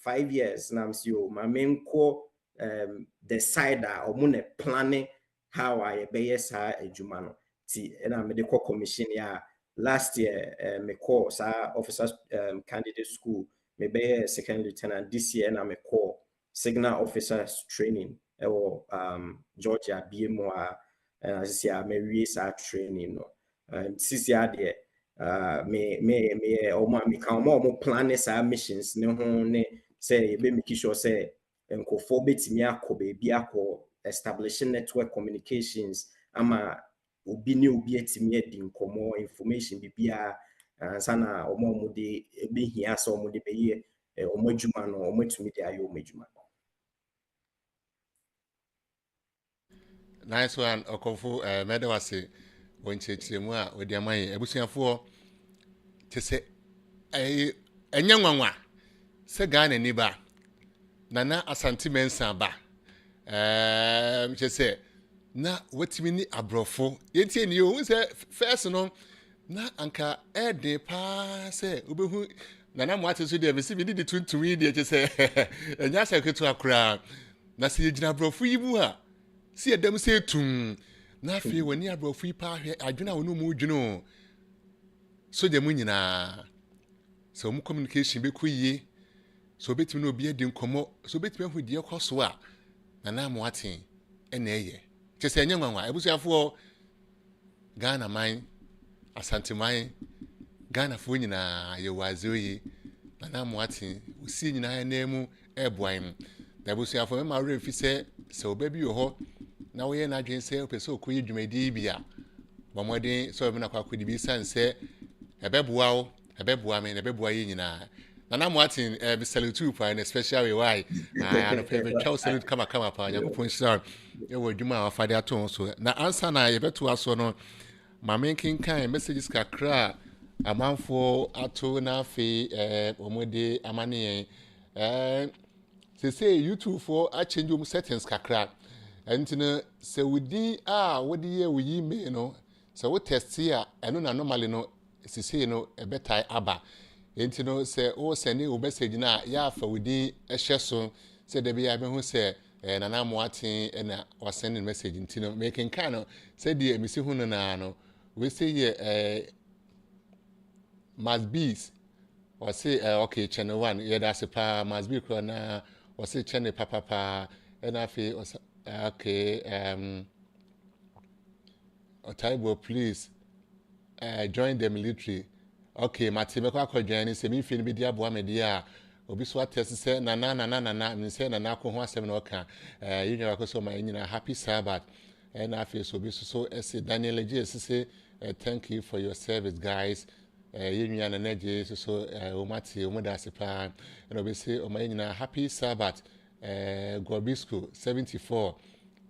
5 years na msio ma menko the side omo ne planning how I be sa adwuma no ti na me de commission ya last year me call sa officers candidate school me be second lieutenant this year na me call signal officers training or Georgia BMO as ya me we sa training no this year there me o ma me kan mo plan sa missions ne ho ne say be make sure say enkofo betimi akobe bi akọ establishing network communications ama obi ni obi etimi edi nkomo information bibia sana omo de ebehia so omo de beye omo adwuma no omo tumi de ayo omo adwuma nice one okonfo medawase wonchechiremu a odi amanye ebusuafo tese enya nwanwa se Ghana ni ba nana Asante Mensa ba say na wetimi ni abrofo yentie ni o say first no na anka ede pa say obehu nana mo ate so de be si bi di tuntumi de say enya seketu akura na se yegina abrofo yi mu ha si edam say tum na afi wani abrofo yi pa hwe adwena wonu mu dwuno so de mu nyina so mu communication be koyie so betimi no obi edi nkomo so betimi hu de ekoso a nana mo ate ena eye chese enya nwanwa ebusuafo Ghana man Asante man Ghana fo nyina ye wazoyi nana mo ate usi nyina na emu eboan da ebusuafo me ma refi se obabi wo ho na wo ye na adwen se opese okoyi dwumadi bia bomodin so be na kwakodi bi sanse ebeboa wo ebeboa me ebeboa ye nyina Nana Martin, salute you for an special way. Why? I don't pay the salute come up. You put sir. You were Juma or Father Tone. So now answer now. You better also know. My making kind messages kakra. A man for Atona fee. Omode Amani. They say you two for a change of settings kakra. And say we di what the year we may know. So what test here? I don't normally know. Say no a better abba. Enti no say o send o message na ya fa wudi ehye so say de bia be hu say nana mo aten na o send message enti no making kind no say de emisi hu no na no we say ye must be or say okay channel 1 yeah that's pa must be ko na or say channel papa and afi okay Otaibo please join the military. Okay, Matime kwa join se mi fini bi dia boa me dia obi so atest se na me se na ko ho asem na oka you know akoso ma nyina happy Sabbath and I feel so be so say Daniel G say thank you for your service guys you know na energy so o mati o moda sepa and obi say o ma nyina happy Sabbath Gobisco 74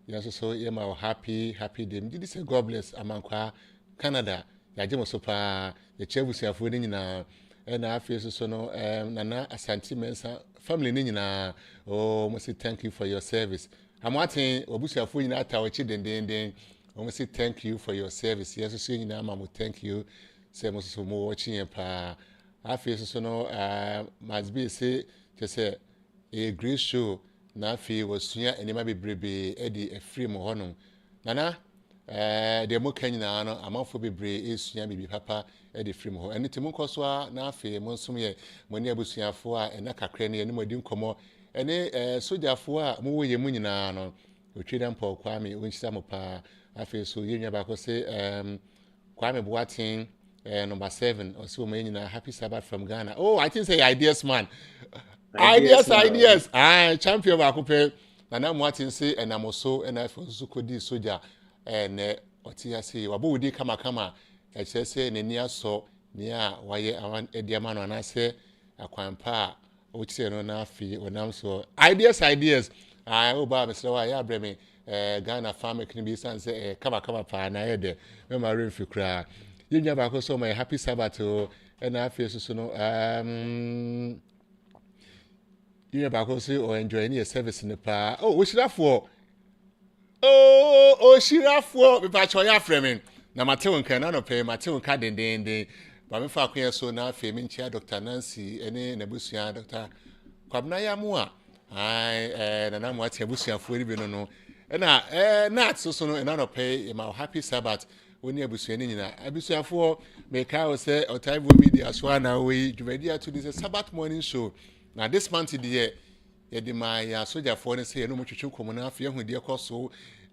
yes so yeah ma happy day did say God bless amankwa Canada ya jemo so pa the chebusiafo ni nyina na afi so no nana Asante Mensa family ni nyina oh say thank you for your service amatin obusiafo nyina atawachi dendenden oh say thank you for your service yes so nyina ma mo thank you say mo so mo watching pa afi so no must be say say a great show na afi wasua enema bebrebe edi afiri mo hono nana de mo kanyina no amanfo bebre esua bibi papa e de free mo ene temu nkoso na afi mo nsum ye mo ne abusuafo a ena kakra ne ene modi nkomo ene sojafo a mo woye mu nyina no otweda mpa Kwame wonchita mo pa afi so yenya ba ko se Kwame Boatin number 7 also mo nyina happy Sabbath from Ghana. Oh, I think say ideas man. Ideas. Champion ba ko pe na mo atin say enamoso ena afi so kodi soja ene otia say wabodi kama echese ne nia so nia waye awan ediama no na se akwanpa o chire no na afi onam so ideas oba meslewa ya breme Ghana farm can be say kama pa na yede me ma refi kra yinya ba ko so my happy Sabbath and afi so no yinya ba ko say o enjoy any service ne pa we should have for shirafo me pa choya frame na matewo nkan na no pe matewo ka dendende ba me fa akwa so na afi me nchia Dr. Nancy ene na busua Dr. Kwabna ya mu a na mo atia busuafo ri bi no na so no na no pe ma happy Sabbath oni abusua ni nyina abusuafo me ka o say Otaibo media so na we Jumedia to this Sabbath morning show na this month the year yedi ma ya soja fo ne say no mo twetwe komo na afi ehudi ekoso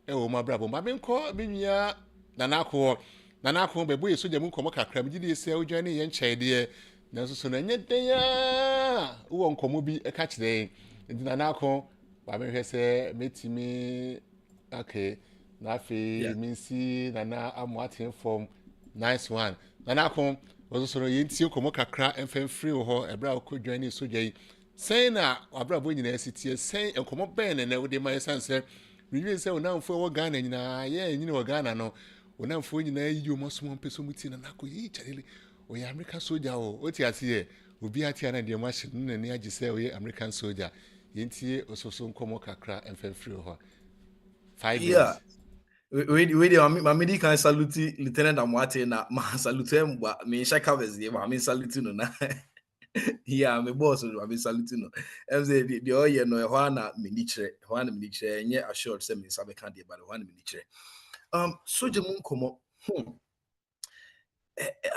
e wo ma brabo ma benko binua na nako bebu soja mu komo kakra bi di say odwane ye nchaide na so na nyeden ya wo nkomo bi e ka kire na nako ba me hwese metimi okay na afi minsi na amoaten form nice one na nako wo so no ye ntie komo kakra emfem free ho ebra ko dwane soja yi say na abrabo nyina asitie say enkomo ben na wo de ma sanse wiwi say onamfo wo Ghana nyina ye nyina wo Ghana no onamfo nyina yi o moso mpeso muti na nako yi charele o ya American soldier o ti ase obi ati ana de machine na ni agi say o ye American soldier yentie ososo nkomo kakra emfem free ho 5 years we my medical salute Lieutenant Amwate na ma salute mba me shaka vezi ma me salute no na yeah me boss no me salute no mz the oye no ho na minichire nye assured say me sabe kan dey but ho na minichire soje mun komo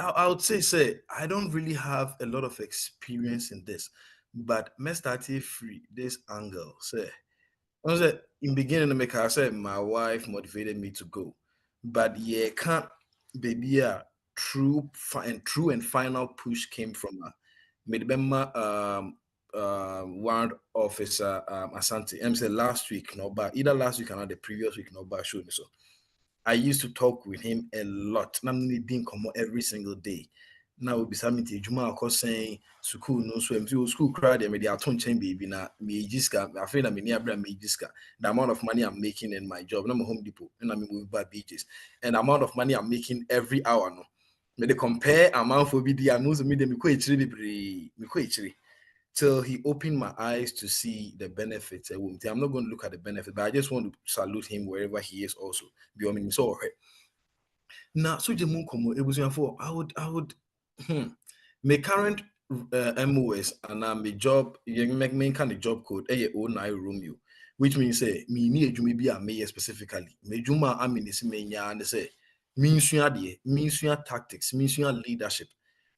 I would say I don't really have a lot of experience in this, but me started free this angle say in beginning make I said my wife motivated me to go, but yeah, can't baby true and final push came from Medbema warrant officer Asante. I'm saying last week, no, but either last week or not the previous week, no, but showed me so. I used to talk with him a lot. I'm didn't come every single day. na obi samiti ejuma akosen school no so empty school crowd me dey aton chain baby na me jiska afraid na me ni abra me jiska the amount of money I'm making in my job na my Home Depot and I'm moving by beaches and the amount of money I'm making every hour no me dey compare amount for BD and most me dey me ko echiri till he opened my eyes to see the benefits. I'm not going to look at the benefit, but I just want to salute him wherever he is also. So now, so it was for I would my current MOS and I'm a job, you make me kind of job code, room you, which means say me need you maybe a mayor specifically. Me juma I mean is me and say means you tactics, means you leadership.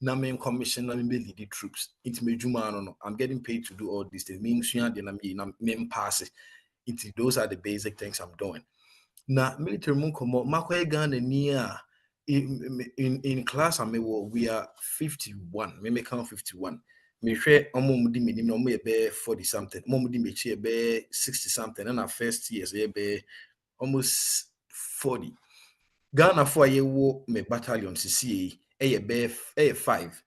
Na me commission na me lead the troops. It's me juma no. I'm getting paid to do all these things. Means you na me pass it. Those are the basic things I'm doing. Na military mun komo makwa Ghana near in class we are 51. Me count 51. Me share omomudi me no me be 40 something. Omomudi me che be 60 something. And our first years be almost 40. Ghana for ye wo me battalion CCA. 5.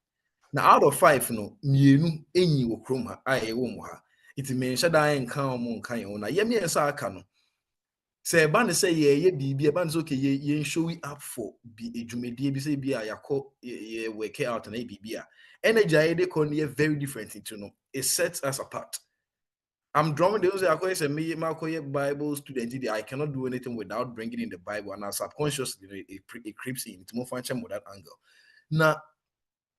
Now out of 5 no mienu enyi wo krom ha aye wo mo ha it mean shada enka mo nka ye na ye me ensa aka no say ba ne say ye bibi ba ne so ke ye show up for bi ejumedie bi say bi a yakọ ye work out na bibi a energy ye dey kon ye very different into no it sets us apart. I'm drumming the say I say me Bible student. I cannot do anything without bringing in the Bible, and subconsciously it creeps in. It's more function with that angle. Now,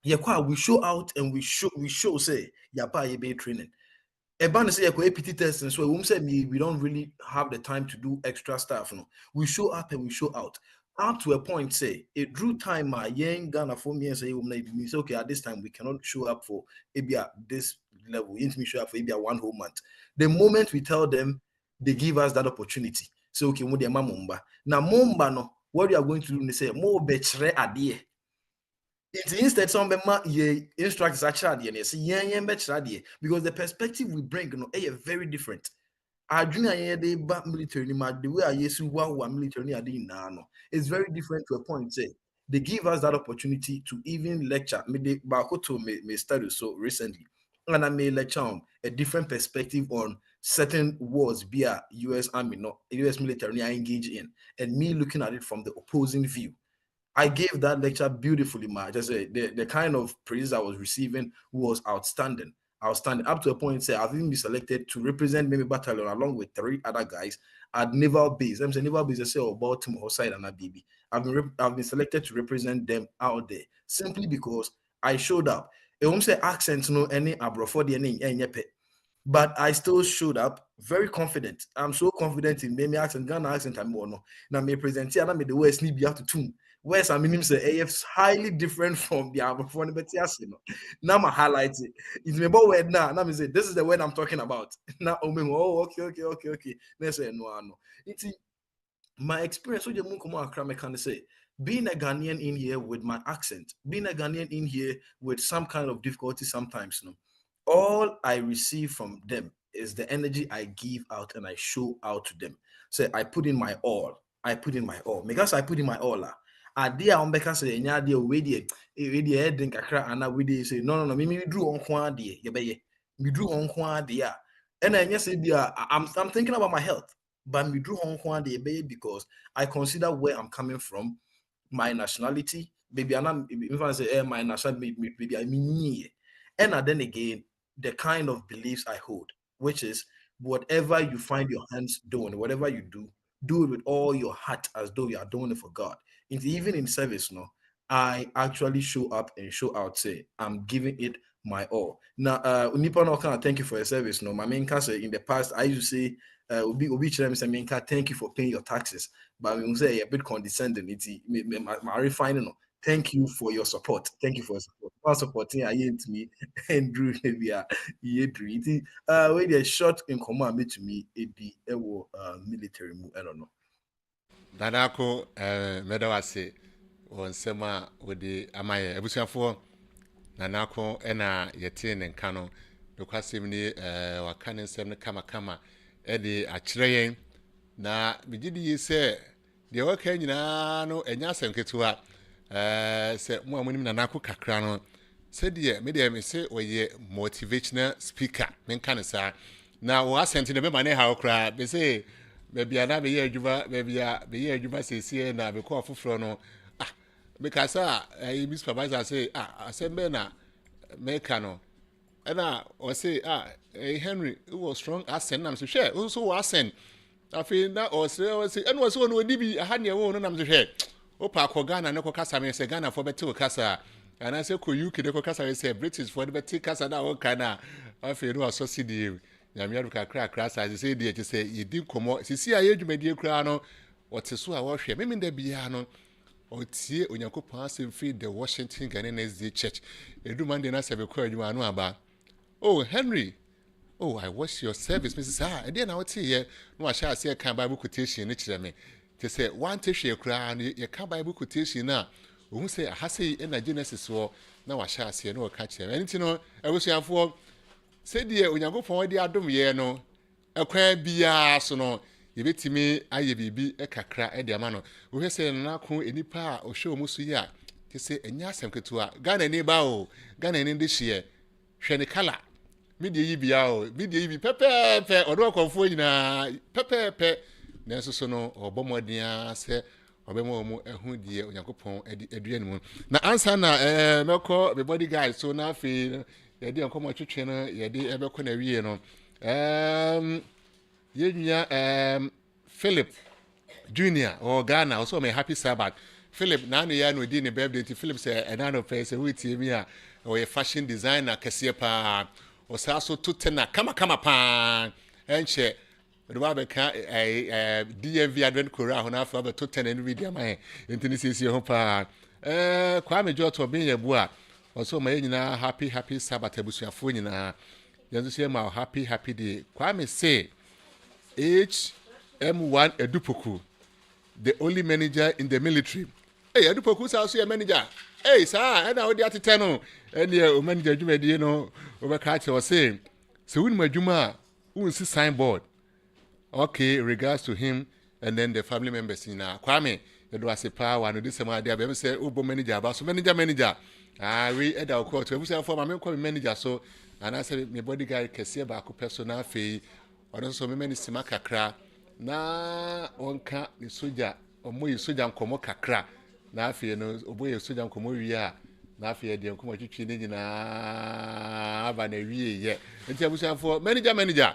we show out and we show say yapa ye be training. Eban say APT test and so we don't really have the time to do extra stuff. No, we show up and we show out. Up to a point, say it drew time. My young Ghana for me and say okay at this time we cannot show up for maybe at this level. We need to show up for maybe 1 whole month. The moment we tell them, they give us that opportunity. So okay, mo de mamumba. Now mumba no, what we are going to do is say more betre adie. It's instead some ye instructors actually and say yen betre adie because the perspective we bring no very different. Our junior year they back military the way I yesu wa military no. It's very different to a point. Say they give us that opportunity to even lecture. Me de bakoto me study so recently. And I may lecture on a different perspective on certain wars be a US Army, no US military I engage in, and me looking at it from the opposing view. I gave that lecture beautifully, man. Just the kind of praise I was receiving was outstanding. Outstanding up to a point, say I've even been selected to represent maybe battalion along with 3 other guys at naval base. I'm saying naval base, I say or Baltimore side and a BB. I've been selected to represent them out there simply because I showed up. It won't say accent no any abrofo any but I still showed up very confident. I'm so confident in me accent, Ghana accent I'm more no. Now me present here, me the West need be out to tune. Whereas I mean say AF's highly different from the abrofo but yes, you know. Now my highlight it. It's me about word now. Now me say this is the word I'm talking about. Now okay. Let's say no. It's my experience with the Munkumo Accra me can say. Being a Ghanaian in here with my accent, being a Ghanaian in here with some kind of difficulty sometimes, no, all I receive from them is the energy I give out and I show out to them. So I put in my all. Because I put in my all. Adia on Becca say, nya de we head drink akra and we say, no, me drew on kwa de, me drew on kwa de. And I just say, I'm thinking about my health, but me drew on kwa de because I consider where I'm coming from. My nationality, maybe I'm if I say my nationality, maybe I mean, and then again, the kind of beliefs I hold, which is whatever you find your hands doing, whatever you do it with all your heart as though you are doing it for God. Even in service, no, I actually show up and show out, say I'm giving it my all. Now, Unipa can thank you for your service. No, my main cancer in the past, I used to say, thank you for paying your taxes. But we say a bit condescending. It's my refining. Thank you for your support. Thank you for your support. For supporting to me and Drew maybe when they short in command to me, it be a military move. I don't know. Danako medawase on sema with the amaye ebusuafo Nanako ena yete ne nka no bekwasem ni wakane nsem ne kama ede akire na bigidi yi se de waka nyina no enya asem ketua say mo amunim na nako kakra no said the media me say oye motivational speaker men kan sa na o asent na be mane ha okra be say maybe ana be ye adwuma maybe be ye adwuma sesi na be ko afoforo no because my supervisor say assemble na make no and or say Henry it was strong accent nam so share also accent afi na or say and was one odi bi aha ne wo no nam so share opa ko Ghana ne ko kasa me say Ghana for better kasa and I say ko UK ne ko kasa say British for better kasa na o kana afi no associate nyame adu kakra say dey say yedi komo sisi aye dwumadi kura no wote so a wo hwe me da bia no otie onyankopon asem free the Washington Ghanaian Church edu Monday na sebe ko adwuma anu aba. Oh Henry, oh I watched your service Mrs. And then I would say yeah no I shall say kan Bible quotation ni kire me te say one te hwe kura no ye kan Bible quotation na ohun say ha say na Genesis wo na wa shall say no ka kire anything no ebusuafo say die onyankopon de adom ye no ekwan bia so no yebetimi aye bibi ekakra e de ama no wo hwe say na ko enipa a o hwe omusu ya te say enya asem ketua Ghana ni ba o Ghana ni de hye hwe ne kala media yi bia o media yi bi pepepe odo konfo nyina pepepe nanso so no obomodia se obemo mu ehu die onyankopon edua ni mu na answer na meko be body guide so na afi ye de nkomo twetwe no ye de ebeko na wie no yenya Philip Junior or Ghana also my happy Sabbath Philip na no ya no di ne birthday to Philip say enano person we tie mi a or a fashion designer kese pa o sa so to tena kama pa enche do ba be ka DMV advent kora ho na afa be to tena ni video man entini sisi ho pa kwa me jo to bin ye bu a also my nyina happy Sabbath abusuafo nyina yanzu say ma happy day kwa me say HM1 Edupoku, the only manager in the military. Hey, Edupoku is also a manager. Hey, sir, I know the Atitano. And the manager, you know, over catch was saying, so when my Juma, who is signboard? Okay, regards to him and then the family members in Kwame. It was a power and this idea. They say, Ubo manager, but so manager. We had our court. We say, for my manager, so, and I said, my bodyguard can see about personal fee. Ono so me mani sima kakra na onka ni soja omo yi soja nkomo kakra na afie no obo yi soja nkomo wi a na afie de nkomo twitwi ne nyina aba na wie ye enti abusanfo manager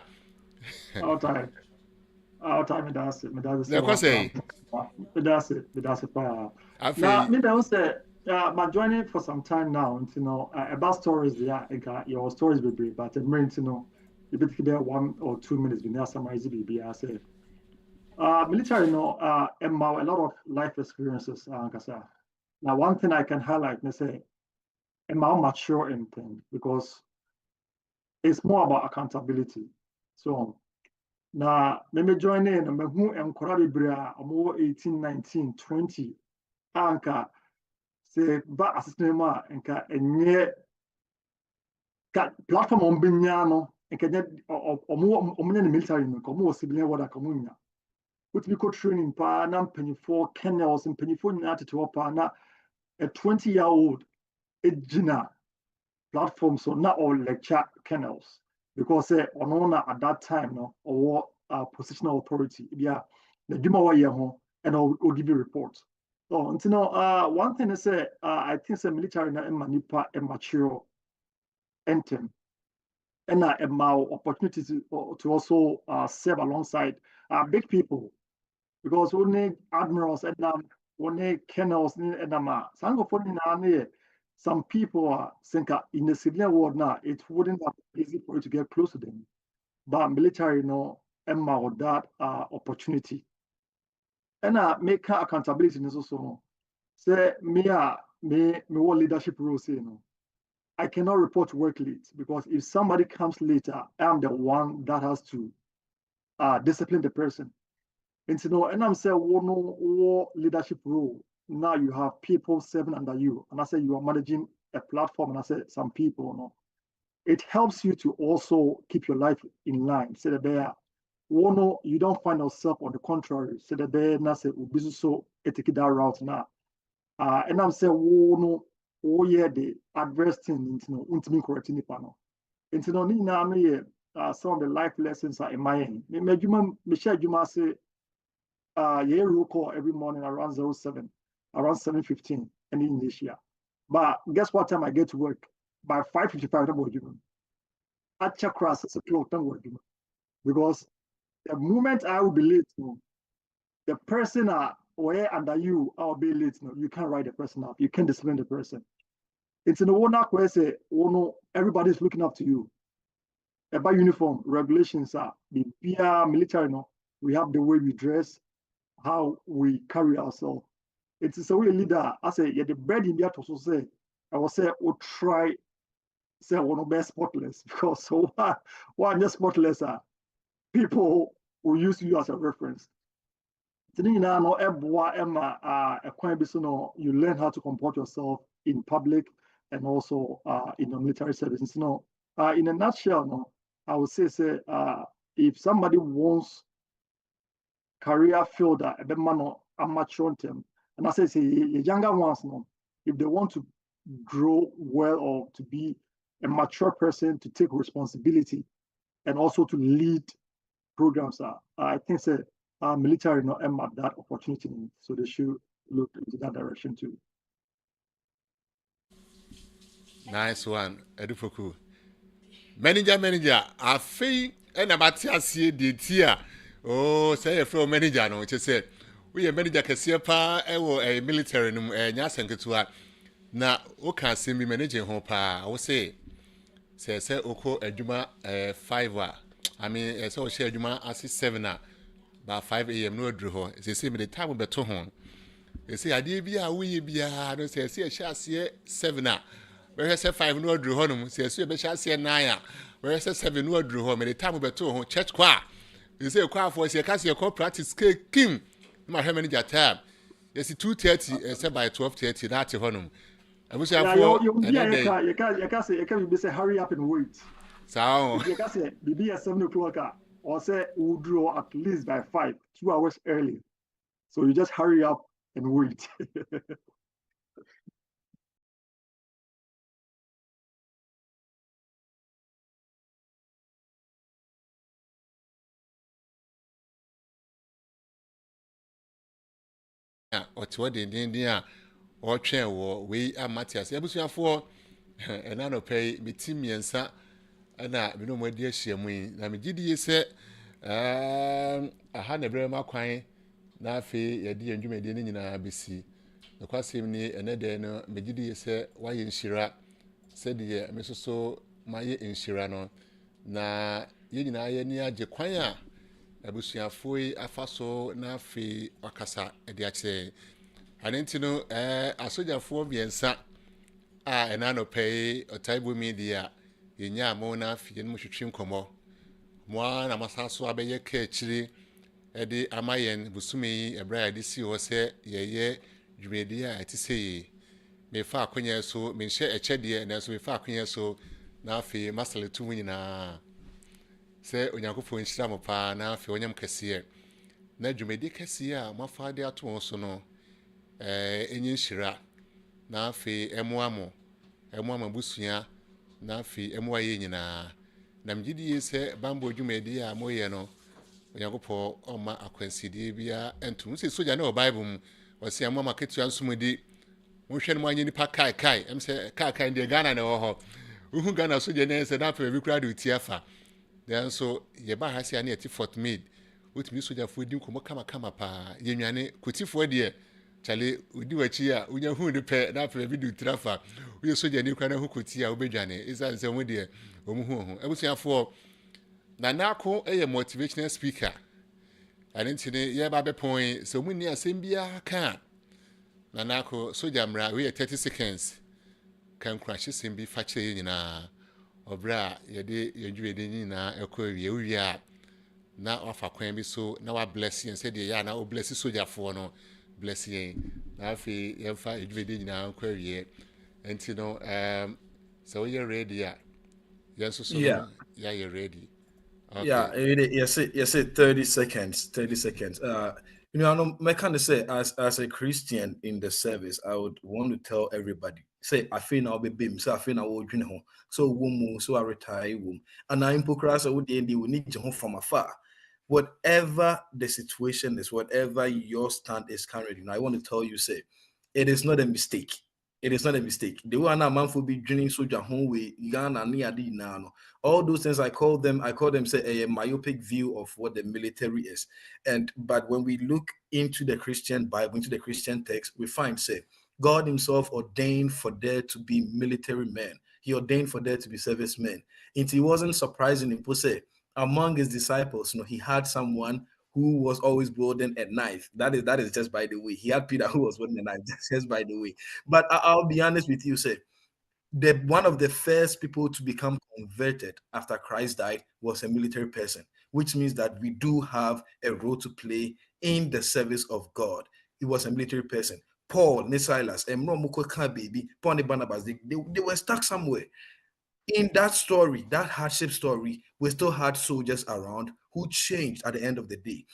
all time me that's it the question me that's it pa now me don't say my joining for some time now you know about stories your stories will be but it means you know you bet there 1 or 2 minutes been summarize BB I say military you know a lot of life experiences now one thing I can highlight me say mature in thing because it's more about accountability so now me join in and who encourage bria more 18 19 20 anka say ba assistant ma enka enye ka platform on binyano enka omo ne military no komo civilian wada komo nya what we could training pa na mpanifo Kenya was mpanifo nya to pa na a 20-year-old ejina platform so not all lecture kennels because on at that time no or positional authority yeah the duma wa ye ho and I'll give you reports so you know one thing is I think the military na manipa mature enten and opportunities to also serve alongside big people because only admirals and only kennels and sango for some people are think in the civilian world now it wouldn't be easy for you to get close to them but military you know emma that opportunity and make accountability also say me what leadership role say you know I cannot report work late because if somebody comes later I'm the one that has to discipline the person and you know and I'm saying no leadership role now you have people serving under you and I say you are managing a platform and I said some people you know it helps you to also keep your life in line say that there you don't find yourself on the contrary say that there na say so take that route now And I'm saying, no, the adverse thing, ultimately correcting the panel. Into no need some of the life lessons are in my end. Michelle Juma say, yeah, roll call every morning around 07, around 7:15, and in this year. But guess what time I get to work? By 5:55, I check across 6 o'clock, because the moment I will be late, the person where under you, I'll be late. You can't write the person up. You can't discipline the person. It's in the one where say, oh no, everybody's looking up to you. About uniform regulations are the military. No, we have the way we dress, how we carry ourselves. It is a way leader. I say, yeah, the bread in there to also say, I will say, we'll try, say, one of best spotless, because so why just spotless are people will use you as a reference. You learn how to comport yourself in public and also in the military service. In a nutshell, I would say, if somebody wants career field a bit more amateur term, and I say, younger ones, if they want to grow well or to be a mature person, to take responsibility and also to lead programs, I think military not have that opportunity, so they should look into that direction too. Nice one, Edufoku. Manager, I feel and about to the tia. Oh, say a flow manager, no, which said, we are manager Cassiapa, a military, and Yasankatua. Now, who can see me managing Hopa? I will say Oko Ejuma 5. I mean, so share Juma as 7. By 5 a.m. no drew. They say me the time be to home. They say I did be a we be a don't say a chassis 7. Where say 5 no drew home. Say so be chassis 9. Where say 7 no drew home. The time be to home. Church qua. They say qua for say cast your practice king. My how many time? They see 2:30 say by 12:30 that home. I wish I for you can say hurry up and wait. So you can say be at 7 o'clock. Or say we'll draw at least by 5, 2 hours early. So you just hurry up and wait. or to what the India or chair war, we are Matthias. Ebusia for and I don't pay me Timmy and Sa. And I know my dear Shamway. I mean, GD said, I had a very much crying. Now, fee, a dear and you made in ABC. The question near another, no, Megidi said, why in Shira? Said the Mrs. So, my in Shirano. Na, yin I near Jaquaya. Abusia Fui, Afaso, Nafi, Wakasa, a diache. I didn't know, a soldier for me and Sa. And I no pay a type with media. Yenya mona fi mu hwetwem komo mo na masaso abeye ka akiri ede amayen busumi ebra de si ho se yeye dwumedi a etise me fa akonya so me hye echede na so me fa akonya so na afi masale tu nyina se onyankofo nhyira mo pa na afi onyam kase na dwumedi kase a mafa de ato so no enyi nhyira na afi emuamo busua na fi emwaye nyina na mgidi yese bambo dwumedi a moye no onyankopɔ ɔma akwansidi bia entum se soja na bible mu ɔse amwa maketu ansumudi wohwe no manye nipa kai emse kai de Ghana na ho uhu Ghana soja na se na fa bi kura de utiafa then so ye ba ha se na eti Fort Meade wotumi soja fo di nkomo kama pa yenwane kotifo de chale udi wachi a unya hu de pe na fa bi du trafa we soja ni kura na hu koti a obedwane isa nse mu de omu hu ebusuafo na nako eye motivational speaker anentine ye ba be point so mu ni asem bia ka na nako soja mra we 30 seconds kan crash sem bi fa kire nyina obra ye de yedwede nyina ekowie uwia na ofa kwan bi so na wa bless yen said ya na o bless soja fo no bless yen na afi ye fa yedwede nyina ekowie enti no so you ready ya yes so yeah you're ready. Okay. Yeah, yes, 30 seconds. You know, I know I kind of say as a Christian in the service, I would want to tell everybody, say I feel now be bim, so I feel now we'll drink home. So so I retire and I hypocrite would we need home from afar. Whatever the situation is, whatever your stand is currently, I want to tell you, say, it is not a mistake. It is not a mistake. The one a man for be drinking soldier home way, Ghana near now. All those things I call them say a myopic view of what the military is. But when we look into the Christian Bible, into the Christian text, we find say God himself ordained for there to be military men. He ordained for there to be servicemen. It wasn't surprising him to say among his disciples, he had someone who was always wielding a knife. That is just by the way. He had Peter who was wielding a knife, just by the way. But I'll be honest with you, say, one of the first people to become converted after Christ died was a military person, which means that we do have a role to play in the service of God. He was a military person. Paul, Silas, and baby, Paul and Barnabas, they were stuck somewhere. In that story, that hardship story, we still had soldiers around who changed at the end of the day.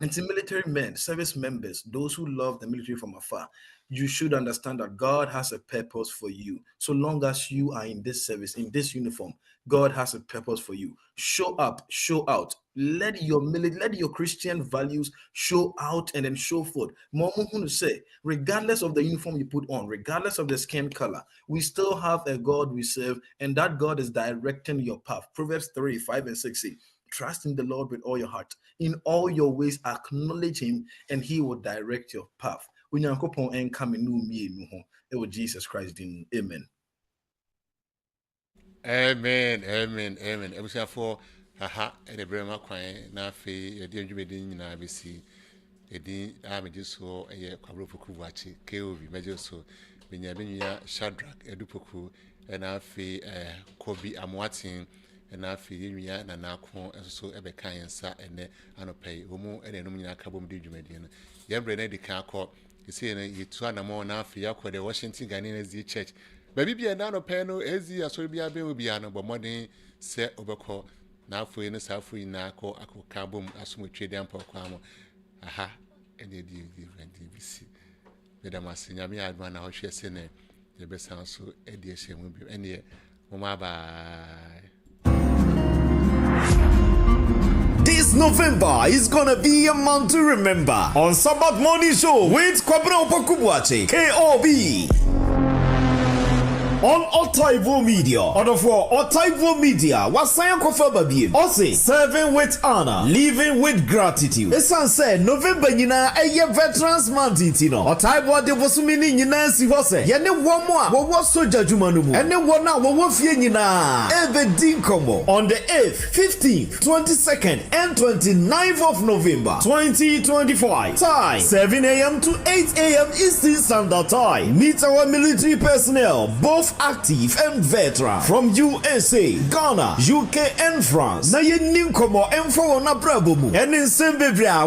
And to military men, service members, those who love the military from afar, you should understand that God has a purpose for you. So long as you are in this service, in this uniform, God has a purpose for you. Show up, show out. Let your Christian values show out and then show forth. More say, regardless of the uniform you put on, regardless of the skin color, we still have a God we serve, and that God is directing your path. Proverbs 3, 5, and 6 say, trust in the Lord with all your heart. In all your ways, acknowledge him, and he will direct your path. When you're with Jesus Christ, amen. Amen, amen, amen. I was for haha, and the Brahma Quine, Nafi, a dear Jimmy, and I be see a dean. I may just so a Karupuku Wachi, KOV, Major so, when you're being Shadrach, a Dupuku, and I feel Kobe, I'm watching. And I feel me and an aqua and so ever kind sa and then pay homo and a nomina cabum de Jumedian. Yambre the car call, you see, you 2 and more now for Yako, the Washington Ghanaian church. Baby be an anno panel, as ye as will be a baby be an but modern set overcall. Now for in the south free narco, aqua cabum, as we trade down for Quamo. Aha, and the DVC. Madame Signami, I'd man out here saying the best house so edition will be any. Bye. This November is gonna be a month to remember on Sabbath Morning Show with Kwabena Opokubuachi, KOB. On Otaivo Media, order for Otaivo Media, Wasayan Kofa Babie, Ose, serving with honor, living with gratitude. Esan said November Nina, a year Veterans Month, Tino. Otaivo de Wasumini Nina si Hose, Yane Wamwa, was Soja Jumanumu, and then one now, Wafia Nina, Eve Dinkomo, on the 8th, 15th, 22nd, and 29th of November, 2025. Time 7 a.m. to 8 a.m. Eastern Standard Time. Meet our military personnel, both active and veteran from USA, Ghana, UK, and France. Na ye nim komo emfo na brabomu. Eni sembebria